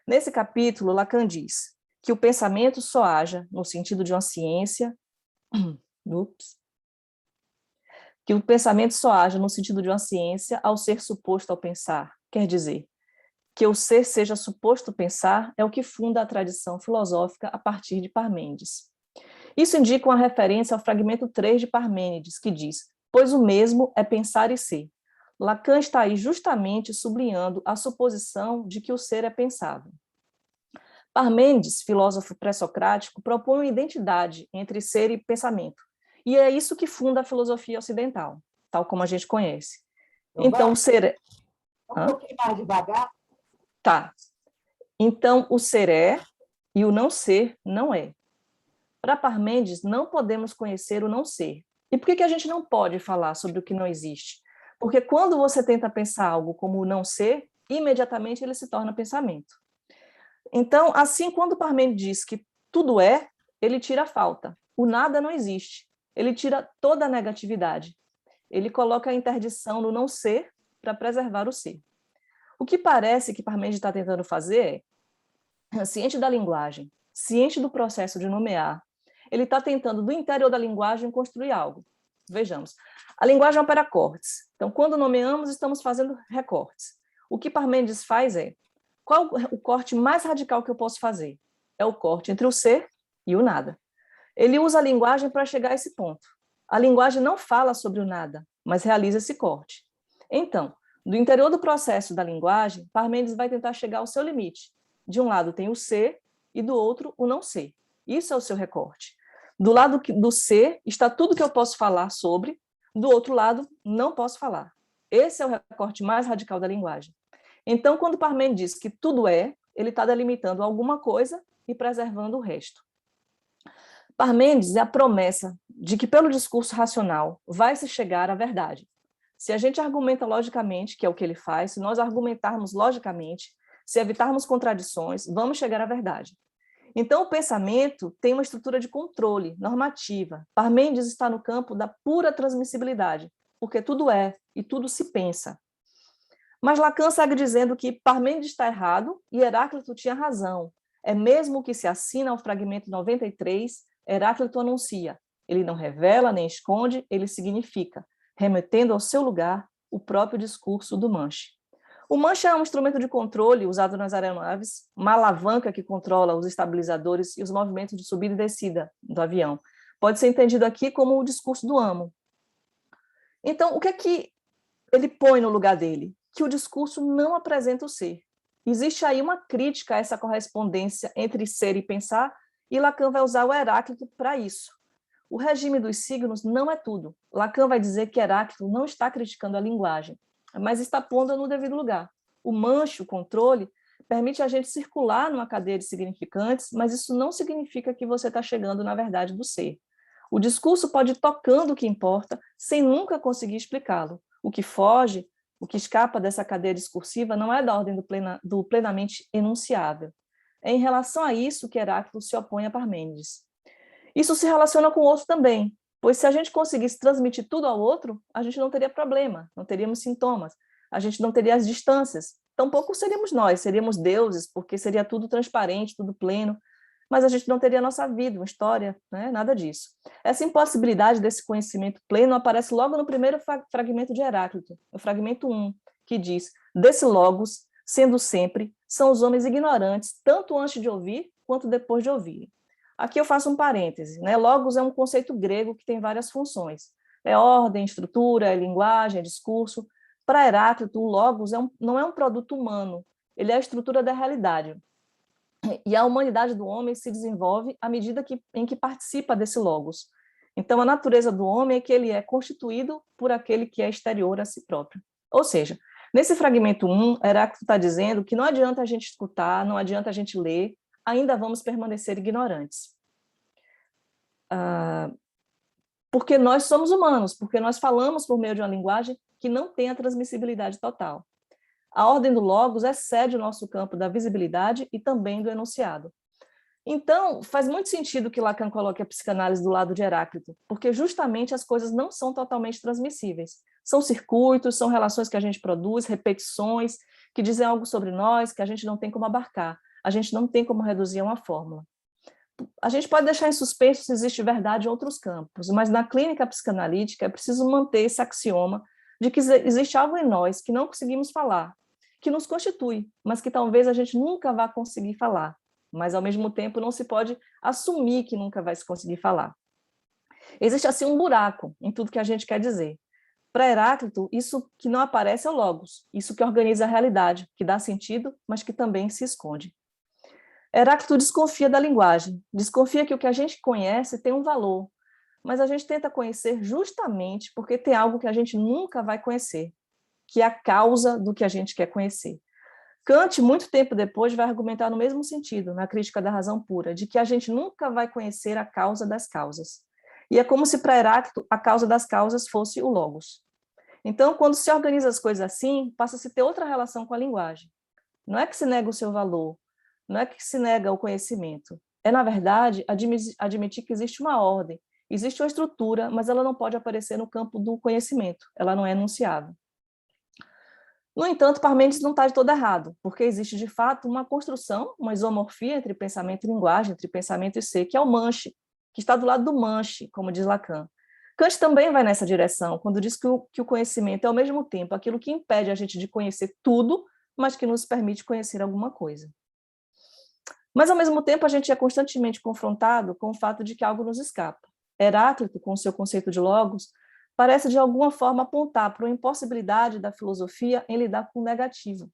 [SPEAKER 6] Nesse capítulo, Lacan diz que o pensamento só haja no sentido de uma ciência... que o pensamento só haja no sentido de uma ciência ao ser suposto ao pensar. Quer dizer, que o ser seja suposto pensar é o que funda a tradição filosófica a partir de Parmênides. Isso indica uma referência ao fragmento 3 de Parmênides, que diz: pois o mesmo é pensar e ser. Lacan está aí justamente sublinhando a suposição de que o ser é pensável. Parmênides, filósofo pré-socrático, propõe uma identidade entre ser e pensamento, e é isso que funda a filosofia ocidental, tal como a gente conhece. Então, o ser é...
[SPEAKER 4] Um pouquinho mais devagar.
[SPEAKER 6] Tá. Então, o ser é e o não ser não é. Para Parmênides, não podemos conhecer o não ser. E por que a gente não pode falar sobre o que não existe? Porque quando você tenta pensar algo como o não ser, imediatamente ele se torna pensamento. Então, assim, quando Parmênides diz que tudo é, ele tira a falta. O nada não existe. Ele tira toda a negatividade. Ele coloca a interdição no não ser para preservar o ser. O que parece que Parmênides está tentando fazer é, ciente da linguagem, ciente do processo de nomear, ele está tentando, do interior da linguagem, construir algo. Vejamos. A linguagem opera cortes. Então, quando nomeamos, estamos fazendo recortes. O que Parmênides faz é, qual o corte mais radical que eu posso fazer? É o corte entre o ser e o nada. Ele usa a linguagem para chegar a esse ponto. A linguagem não fala sobre o nada, mas realiza esse corte. Então, do interior do processo da linguagem, Parmênides vai tentar chegar ao seu limite. De um lado tem o ser e do outro o não ser. Isso é o seu recorte. Do lado do ser está tudo que eu posso falar sobre, do outro lado não posso falar. Esse é o recorte mais radical da linguagem. Então, quando Parmênides diz que tudo é, ele está delimitando alguma coisa e preservando o resto. Parmênides é a promessa de que, pelo discurso racional, vai se chegar à verdade. Se a gente argumenta logicamente, que é o que ele faz, se nós argumentarmos logicamente, se evitarmos contradições, vamos chegar à verdade. Então, o pensamento tem uma estrutura de controle, normativa. Parmênides está no campo da pura transmissibilidade, porque tudo é e tudo se pensa. Mas Lacan segue dizendo que Parmênides está errado e Heráclito tinha razão. É mesmo o que se assina ao fragmento 93, Heráclito anuncia. Ele não revela nem esconde, ele significa, remetendo ao seu lugar o próprio discurso do manche. O manche é um instrumento de controle usado nas aeronaves, uma alavanca que controla os estabilizadores e os movimentos de subida e descida do avião. Pode ser entendido aqui como o discurso do amo. Então, o que é que ele põe no lugar dele? Que o discurso não apresenta o ser. Existe aí uma crítica a essa correspondência entre ser e pensar, e Lacan vai usar o Heráclito para isso. O regime dos signos não é tudo. Lacan vai dizer que Heráclito não está criticando a linguagem, mas está pondo no devido lugar. O manche, o controle, permite a gente circular numa cadeia de significantes, mas isso não significa que você está chegando na verdade do ser. O discurso pode ir tocando o que importa, sem nunca conseguir explicá-lo. O que foge, o que escapa dessa cadeia discursiva não é da ordem do plenamente enunciável. É em relação a isso que Heráclito se opõe a Parmênides. Isso se relaciona com o outro também, pois se a gente conseguisse transmitir tudo ao outro, a gente não teria problema, não teríamos sintomas, a gente não teria as distâncias. Tampouco seríamos nós, seríamos deuses, porque seria tudo transparente, tudo pleno, mas a gente não teria a nossa vida, uma história, né? Nada disso. Essa impossibilidade desse conhecimento pleno aparece logo no primeiro fragmento de Heráclito, o fragmento 1, que diz: desse logos, sendo sempre, são os homens ignorantes, tanto antes de ouvir, quanto depois de ouvirem. Aqui eu faço um parêntese, né? Logos é um conceito grego que tem várias funções. É ordem, estrutura, é linguagem, é discurso. Para Heráclito, o logos não é um produto humano, ele é a estrutura da realidade. E a humanidade do homem se desenvolve à medida em que participa desse logos. Então, a natureza do homem é que ele é constituído por aquele que é exterior a si próprio. Ou seja, nesse fragmento 1, Heráclito está dizendo que não adianta a gente escutar, não adianta a gente ler, ainda vamos permanecer ignorantes. Porque nós somos humanos, porque nós falamos por meio de uma linguagem que não tem a transmissibilidade total. A ordem do logos excede o nosso campo da visibilidade e também do enunciado. Então, faz muito sentido que Lacan coloque a psicanálise do lado de Heráclito, porque justamente as coisas não são totalmente transmissíveis. São circuitos, são relações que a gente produz, repetições, que dizem algo sobre nós que a gente não tem como abarcar, a gente não tem como reduzir a uma fórmula. A gente pode deixar em suspenso se existe verdade em outros campos, mas na clínica psicanalítica é preciso manter esse axioma de que existe algo em nós que não conseguimos falar, que nos constitui, mas que talvez a gente nunca vá conseguir falar. Mas, ao mesmo tempo, não se pode assumir que nunca vai se conseguir falar. Existe, assim, um buraco em tudo que a gente quer dizer. Para Heráclito, isso que não aparece é o logos, isso que organiza a realidade, que dá sentido, mas que também se esconde. Heráclito desconfia da linguagem, desconfia que o que a gente conhece tem um valor, mas a gente tenta conhecer justamente porque tem algo que a gente nunca vai conhecer, que é a causa do que a gente quer conhecer. Kant, muito tempo depois, vai argumentar no mesmo sentido, na Crítica da Razão Pura, de que a gente nunca vai conhecer a causa das causas. E é como se para Heráclito a causa das causas fosse o logos. Então, quando se organiza as coisas assim, passa a se ter outra relação com a linguagem. Não é que se nega o seu valor, não é que se nega o conhecimento. É, na verdade, admitir que existe uma ordem, existe uma estrutura, mas ela não pode aparecer no campo do conhecimento, ela não é enunciável. No entanto, Parmênides não está de todo errado, porque existe, de fato, uma construção, uma isomorfia entre pensamento e linguagem, entre pensamento e ser, que é o manche, que está do lado do manche, como diz Lacan. Kant também vai nessa direção, quando diz que o conhecimento é, ao mesmo tempo, aquilo que impede a gente de conhecer tudo, mas que nos permite conhecer alguma coisa. Mas, ao mesmo tempo, a gente é constantemente confrontado com o fato de que algo nos escapa. Heráclito, com o seu conceito de logos, parece, de alguma forma, apontar para uma impossibilidade da filosofia em lidar com o negativo.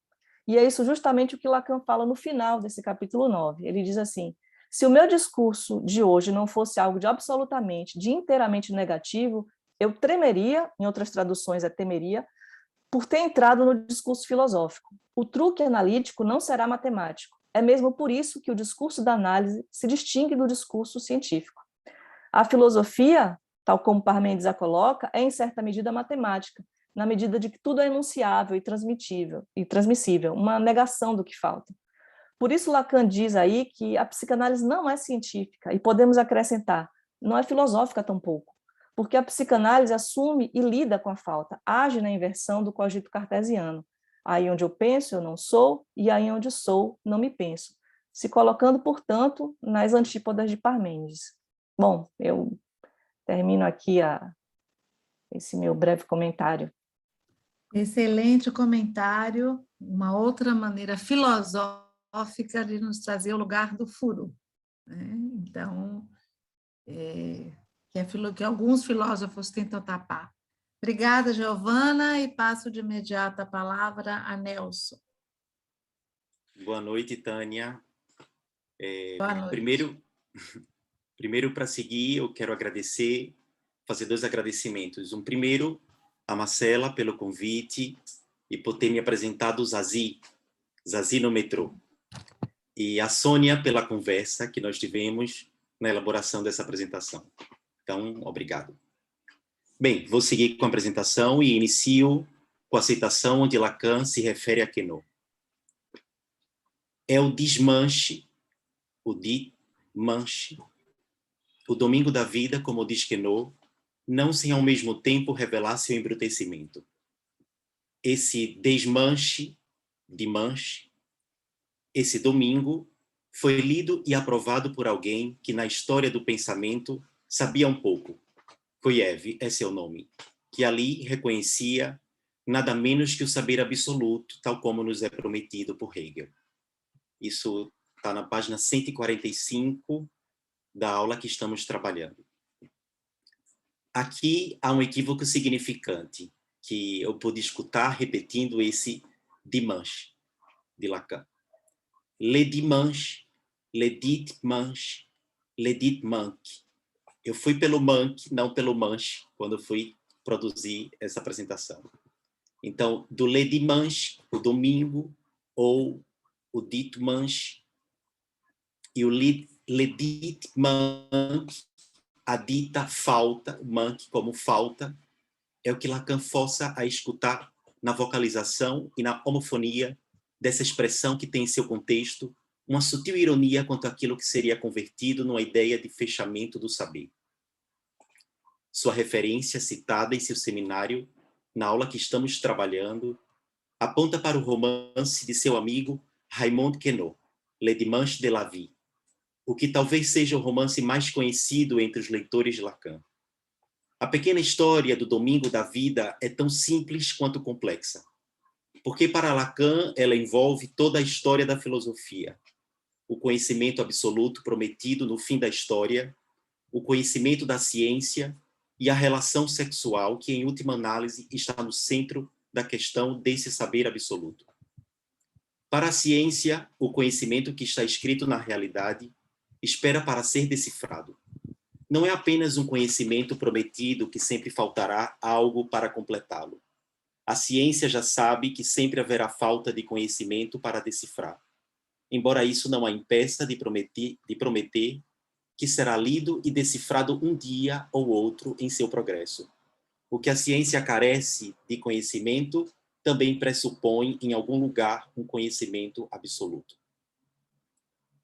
[SPEAKER 6] E é isso justamente o que Lacan fala no final desse capítulo 9. Ele diz assim: se o meu discurso de hoje não fosse algo de absolutamente, de inteiramente negativo, eu tremeria, em outras traduções é temeria, por ter entrado no discurso filosófico. O truque analítico não será matemático. É mesmo por isso que o discurso da análise se distingue do discurso científico. A filosofia, tal como Parmênides a coloca, é em certa medida matemática, na medida de que tudo é enunciável e transmissível, uma negação do que falta. Por isso Lacan diz aí que a psicanálise não é científica, e podemos acrescentar, não é filosófica tampouco, porque a psicanálise assume e lida com a falta, age na inversão do cogito cartesiano. Aí onde eu penso, eu não sou, e aí onde sou, não me penso, se colocando, portanto, nas antípodas de Parmênides. Bom, eu termino aqui esse meu breve comentário.
[SPEAKER 1] Excelente comentário, uma outra maneira filosófica de nos trazer o lugar do furo, né? Então, que alguns filósofos tentam tapar. Obrigada, Giovana, e passo de imediato a palavra a Nelson.
[SPEAKER 7] Boa noite, Tânia.
[SPEAKER 1] Boa noite.
[SPEAKER 7] Primeiro, para seguir, eu quero fazer 2 agradecimentos. Um primeiro, a Marcela, pelo convite e por ter me apresentado o Zazie no metrô. E a Sônia, pela conversa que nós tivemos na elaboração dessa apresentação. Então, obrigado. Bem, vou seguir com a apresentação e inicio com a citação onde Lacan se refere a Queneau. É o desmanche, o domingo da vida, como diz Queneau, não sem ao mesmo tempo revelar seu embrutecimento. Esse desmanche, esse domingo, foi lido e aprovado por alguém que na história do pensamento sabia um pouco. Kojev é seu nome, que ali reconhecia nada menos que o saber absoluto, tal como nos é prometido por Hegel. Isso está na página 145 da aula que estamos trabalhando. Aqui há um equívoco significante, que eu pude escutar repetindo esse dimanche, de Lacan. Le dimanche, le dit manche, le dit manque. Eu fui pelo manque, não pelo manche, quando eu fui produzir essa apresentação. Então, do le dimanche, o domingo, ou o dit manche, e o le dit manque, a dita falta, manque como falta, é o que Lacan força a escutar na vocalização e na homofonia dessa expressão que tem em seu contexto uma sutil ironia quanto àquilo que seria convertido numa ideia de fechamento do saber. Sua referência, citada em seu seminário, na aula que estamos trabalhando, aponta para o romance de seu amigo Raymond Queneau, Le Dimanche de la Vie, o que talvez seja o romance mais conhecido entre os leitores de Lacan. A pequena história do domingo da vida é tão simples quanto complexa, porque para Lacan ela envolve toda a história da filosofia, o conhecimento absoluto prometido no fim da história, o conhecimento da ciência e a relação sexual que, em última análise, está no centro da questão desse saber absoluto. Para a ciência, o conhecimento que está escrito na realidade espera para ser decifrado. Não é apenas um conhecimento prometido que sempre faltará algo para completá-lo. A ciência já sabe que sempre haverá falta de conhecimento para decifrar, embora isso não a impeça de prometer que será lido e decifrado um dia ou outro em seu progresso. O que a ciência carece de conhecimento também pressupõe em algum lugar um conhecimento absoluto.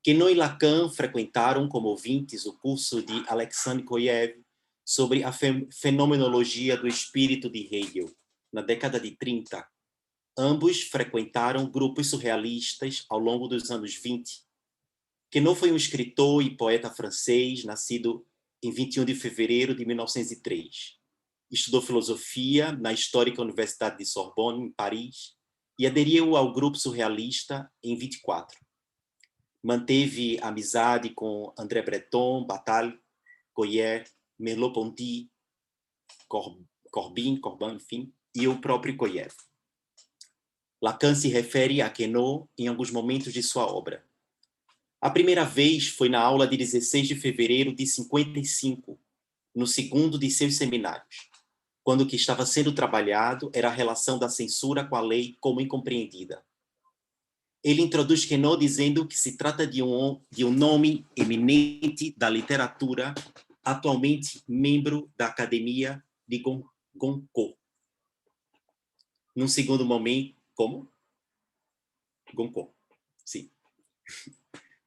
[SPEAKER 7] Queneau e Lacan frequentaram como ouvintes o curso de Alexandre Kojev sobre a fenomenologia do espírito de Hegel, na década de 30. Ambos frequentaram grupos surrealistas ao longo dos anos 20. Queneau foi um escritor e poeta francês, nascido em 21 de fevereiro de 1903. Estudou filosofia na histórica Universidade de Sorbonne, em Paris, e aderiu ao grupo surrealista em 24. Manteve amizade com André Breton, Bataille, Goyer, Merleau-Ponty, Corbin, enfim, e o próprio Kojev. Lacan se refere a Queneau em alguns momentos de sua obra. A primeira vez foi na aula de 16 de fevereiro de 55, no segundo de seus seminários, quando o que estava sendo trabalhado era a relação da censura com a lei como incompreendida. Ele introduz Queneau dizendo que se trata de um nome eminente da literatura, atualmente membro da Academia de Goncourt. Num segundo momento, como? Goncourt, sim.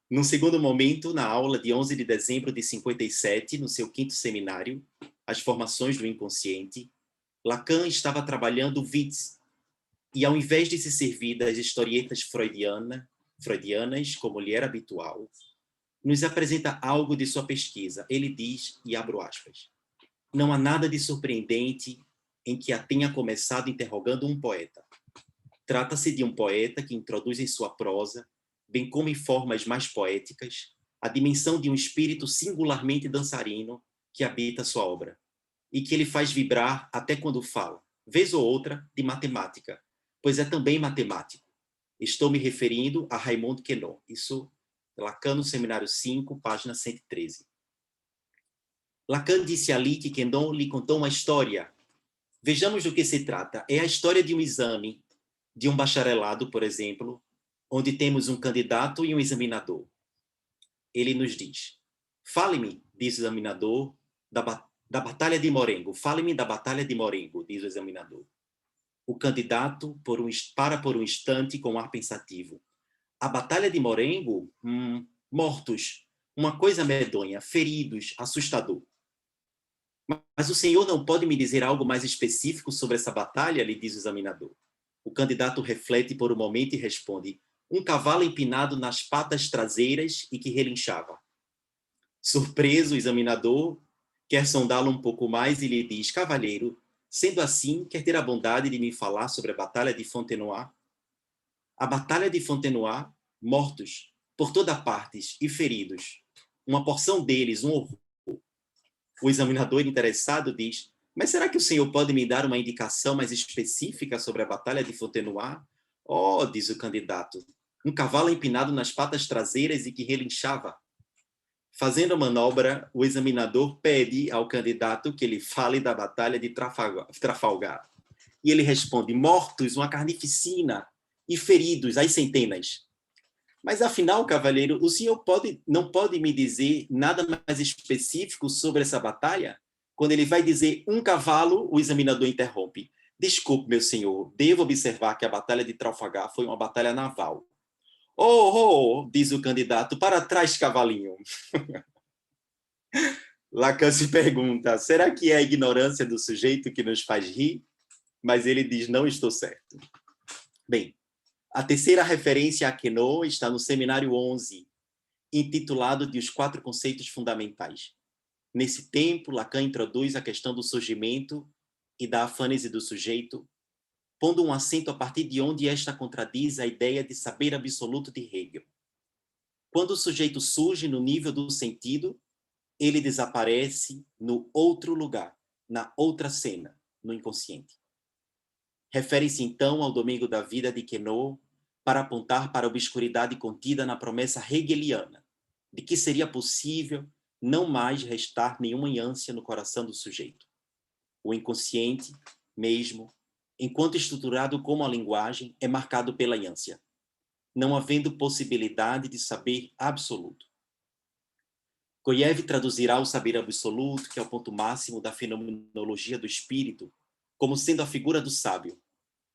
[SPEAKER 7] Num segundo momento, na aula de 11 de dezembro de 57, no seu quinto seminário, As Formações do Inconsciente, Lacan estava trabalhando Witz, e ao invés de se servir das historietas freudianas, como lhe era habitual, nos apresenta algo de sua pesquisa. Ele diz, e abro aspas, não há nada de surpreendente em que a tenha começado interrogando um poeta. Trata-se de um poeta que introduz em sua prosa, bem como em formas mais poéticas, a dimensão de um espírito singularmente dançarino que habita sua obra, e que ele faz vibrar até quando fala, vez ou outra, de matemática, pois é também matemático. Estou me referindo a Raymond Queneau. Isso, Lacan, no Seminário 5, página 113. Lacan disse ali que Queneau lhe contou uma história. Vejamos do que se trata. É a história de um exame, de um bacharelado, por exemplo, onde temos um candidato e um examinador. Ele nos diz, fale-me, diz o examinador, da Batalha de Marengo. Fale-me da Batalha de Marengo, diz o examinador. O candidato para por um instante com ar pensativo. A Batalha de Marengo? Mortos. Uma coisa medonha, feridos, assustador. Mas o senhor não pode me dizer algo mais específico sobre essa batalha? Lhe diz o examinador. O candidato reflete por um momento e responde: um cavalo empinado nas patas traseiras e que relinchava. Surpreso, o examinador quer sondá-lo um pouco mais e lhe diz: cavalheiro, sendo assim, quer ter a bondade de me falar sobre a Batalha de Fontenoy? A Batalha de Fontenoy, mortos por toda partes e feridos, uma porção deles, um horror. O examinador interessado diz: mas será que o senhor pode me dar uma indicação mais específica sobre a Batalha de Fontenoy? Oh, diz o candidato, um cavalo empinado nas patas traseiras e que relinchava. Fazendo a manobra, o examinador pede ao candidato que ele fale da Batalha de Trafalgar. E ele responde: mortos, uma carnificina, e feridos, às centenas. Mas, afinal, cavalheiro, o senhor não pode me dizer nada mais específico sobre essa batalha? Quando ele vai dizer um cavalo, o examinador interrompe: desculpe, meu senhor, devo observar que a Batalha de Trafalgar foi uma batalha naval. Oh, diz o candidato, para trás, cavalinho. Lacan se pergunta: será que é a ignorância do sujeito que nos faz rir? Mas ele diz: não estou certo. Bem, a terceira referência a Queneau está no Seminário 11, intitulado de Os Quatro Conceitos Fundamentais. Nesse tempo, Lacan introduz a questão do surgimento e da afânese do sujeito, pondo um acento a partir de onde esta contradiz a ideia de saber absoluto de Hegel. Quando o sujeito surge no nível do sentido, ele desaparece no outro lugar, na outra cena, no inconsciente. Refere-se então ao domingo da vida de Queneau para apontar para a obscuridade contida na promessa hegeliana de que seria possível não mais restar nenhuma ânsia no coração do sujeito. O inconsciente, mesmo, enquanto estruturado como a linguagem, é marcado pela ânsia, não havendo possibilidade de saber absoluto. Koyev traduzirá o saber absoluto, que é o ponto máximo da fenomenologia do espírito, como sendo a figura do sábio,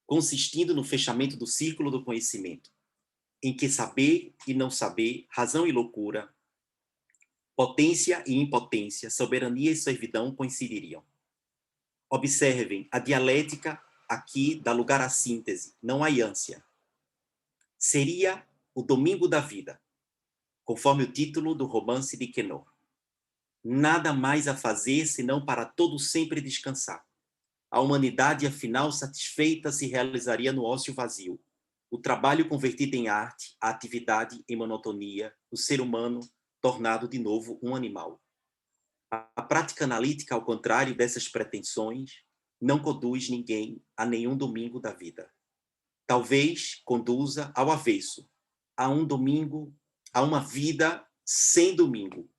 [SPEAKER 7] consistindo no fechamento do círculo do conhecimento, em que saber e não saber, razão e loucura, potência e impotência, soberania e servidão coincidiriam. Observem, a dialética aqui dá lugar à síntese, não à ânsia. Seria o domingo da vida, conforme o título do romance de Queneau. Nada mais a fazer senão para todo sempre descansar. A humanidade, afinal, satisfeita, se realizaria no ócio vazio. O trabalho convertido em arte, a atividade em monotonia, o ser humano tornado de novo um animal. A prática analítica, ao contrário dessas pretensões, não conduz ninguém a nenhum domingo da vida. Talvez conduza ao avesso, a um domingo, a uma vida sem domingo,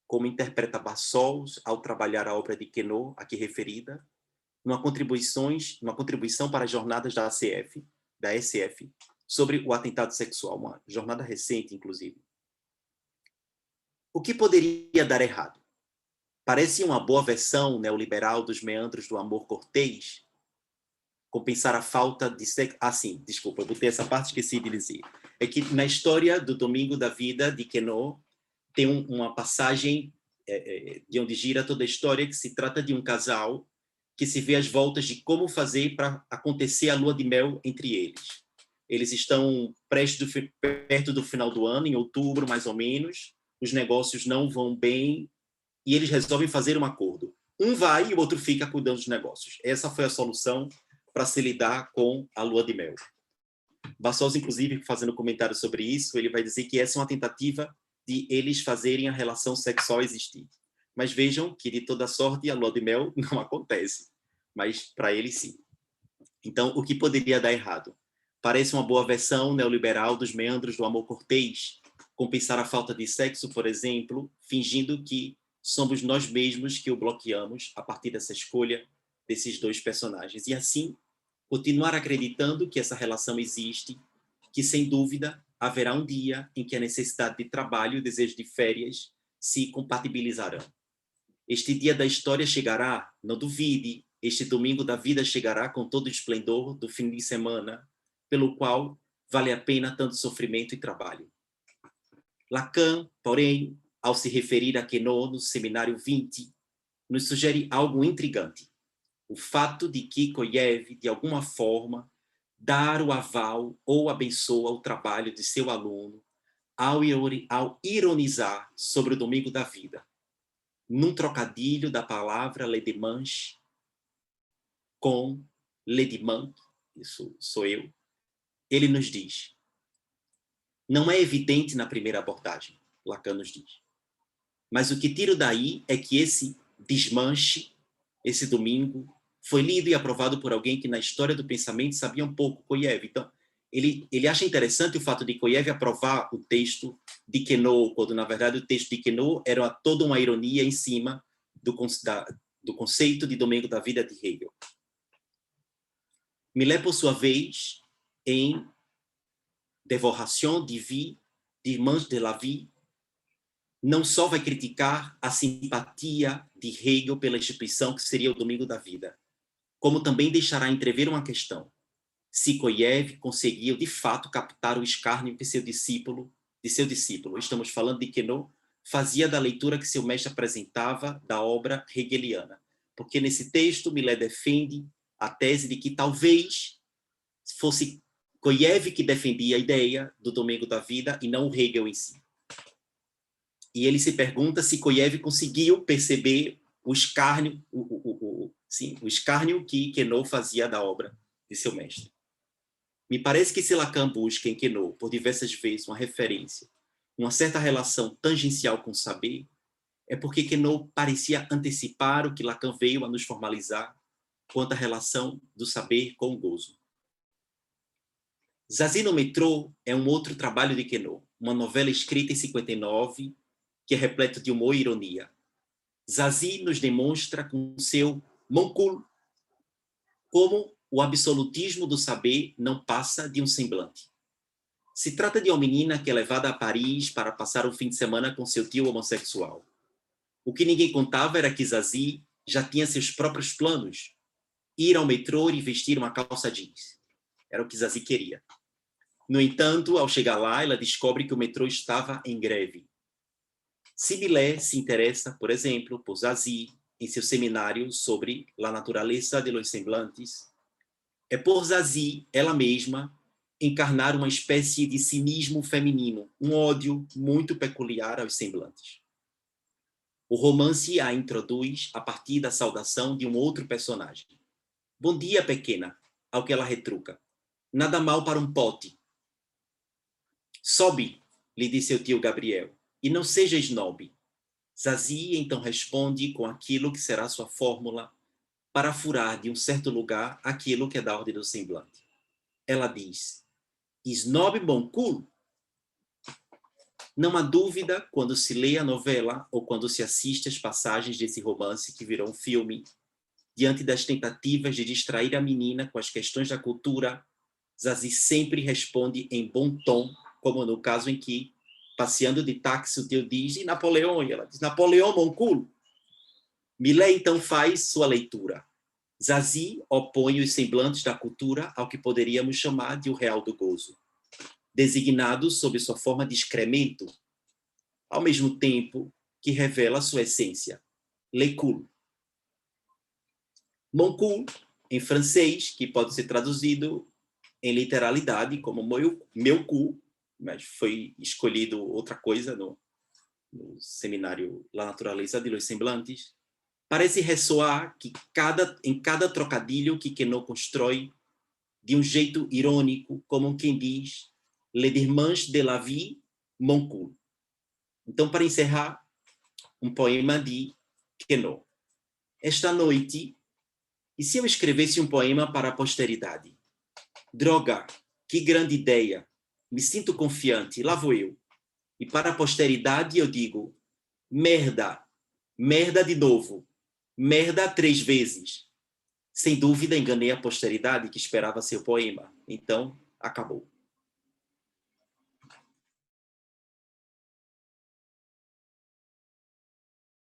[SPEAKER 7] como interpreta Bassols ao trabalhar a obra de Queneau, aqui referida, numa contribuição para as jornadas da SF, sobre o atentado sexual, uma jornada recente, inclusive. O que poderia dar errado? Parece uma boa versão neoliberal dos meandros do amor cortês, compensar a falta de sexo. Ah, sim, desculpa, eu botei essa parte, esqueci de dizer. É que na história do Domingo da Vida de Queneau tem uma passagem de onde gira toda a história, que se trata de um casal que se vê às voltas de como fazer para acontecer a lua de mel entre eles. Eles estão perto do final do ano, em outubro mais ou menos, os negócios não vão bem e eles resolvem fazer um acordo. Um vai e o outro fica cuidando dos negócios. Essa foi a solução para se lidar com a lua de mel. Bassols, inclusive, fazendo comentário sobre isso, ele vai dizer que essa é uma tentativa de eles fazerem a relação sexual existir. Mas vejam que, de toda sorte, a lua de mel não acontece. Mas para eles, sim. Então, o que poderia dar errado? Parece uma boa versão neoliberal dos meandros do amor cortês, compensar a falta de sexo, por exemplo, fingindo que somos nós mesmos que o bloqueamos a partir dessa escolha desses dois personagens. E assim, continuar acreditando que essa relação existe, que, sem dúvida, haverá um dia em que a necessidade de trabalho e o desejo de férias se compatibilizarão. Este dia da história chegará, não duvide, este domingo da vida chegará com todo o esplendor do fim de semana, pelo qual vale a pena tanto sofrimento e trabalho. Lacan, porém, ao se referir a Queneau no Seminário 20, nos sugere algo intrigante. O fato de que Kojev, de alguma forma, dar o aval ou abençoa o trabalho de seu aluno ao ironizar sobre o domingo da vida, num trocadilho da palavra le dimanche com le dimanche, isso sou eu, ele nos diz, não é evidente na primeira abordagem, Lacan nos diz, mas o que tiro daí é que esse desmanche, esse domingo, foi lido e aprovado por alguém que na história do pensamento sabia um pouco, Kojev. Então, ele acha interessante o fato de Kojev aprovar o texto de Queneau, quando, na verdade, o texto de Queneau era toda uma ironia em cima do conceito de domingo da vida de Hegel. Millet, por sua vez, em Dévoration de vie, Dimanche de la vie, não só vai criticar a simpatia de Hegel pela instituição que seria o domingo da vida, como também deixará entrever uma questão: se Kojev conseguiu de fato captar o escárnio que seu discípulo, estamos falando de Queneau, fazia da leitura que seu mestre apresentava da obra hegeliana. Porque nesse texto Millet defende a tese de que talvez fosse Kojev que defendia a ideia do domingo da vida e não o Hegel em si. E ele se pergunta se Kojev conseguiu perceber o escárnio, o escárnio que Queneau fazia da obra de seu mestre. Me parece que se Lacan busca em Queneau, por diversas vezes, uma referência, uma certa relação tangencial com o saber, é porque Queneau parecia antecipar o que Lacan veio a nos formalizar quanto à relação do saber com o gozo. Zazie no metrô é um outro trabalho de Queneau, uma novela escrita em 59, que é repleto de humor e ironia. Zazie nos demonstra com seu Moncul como o absolutismo do saber não passa de um semblante. Se trata de uma menina que é levada a Paris para passar um fim de semana com seu tio homossexual. O que ninguém contava era que Zazie já tinha seus próprios planos, ir ao metrô e vestir uma calça jeans. Era o que Zazie queria. No entanto, ao chegar lá, ela descobre que o metrô estava em greve. Se Millet se interessa, por exemplo, por Zazie, em seu seminário sobre La naturaleza de los semblantes, é por Zazie, ela mesma, encarnar uma espécie de cinismo feminino, um ódio muito peculiar aos semblantes. O romance a introduz a partir da saudação de um outro personagem. Bom dia, pequena, ao que ela retruca. Nada mal para um pote. Sobe, lhe disse seu tio Gabriel, e não seja snob. Zazie então responde com aquilo que será sua fórmula para furar de um certo lugar aquilo que é da ordem do semblante. Ela diz, snob bon cul. Não há dúvida quando se lê a novela ou quando se assiste às passagens desse romance que virou um filme, diante das tentativas de distrair a menina com as questões da cultura, Zazie sempre responde em bom tom, como no caso em que, passeando de táxi, o tio diz, e Napoleão? E ela diz, Napoleão, mon cul. Millet então faz sua leitura. Zazie opõe os semblantes da cultura ao que poderíamos chamar de o real do gozo, designado sob sua forma de excremento, ao mesmo tempo que revela sua essência, le cul. Mon cul, em francês, que pode ser traduzido em literalidade como meu cu, mas foi escolhido outra coisa no seminário La naturaleza de los semblantes, parece ressoar que em cada trocadilho que Queneau constrói de um jeito irônico, como quem diz le dimanche de la vie, mon cul. Então, para encerrar, um poema de Queneau. Esta noite, e se eu escrevesse um poema para a posteridade? Droga, que grande ideia! Me sinto confiante, lá vou eu. E para a posteridade eu digo, merda, merda de novo, merda 3 vezes. Sem dúvida enganei a posteridade que esperava seu poema. Então, acabou.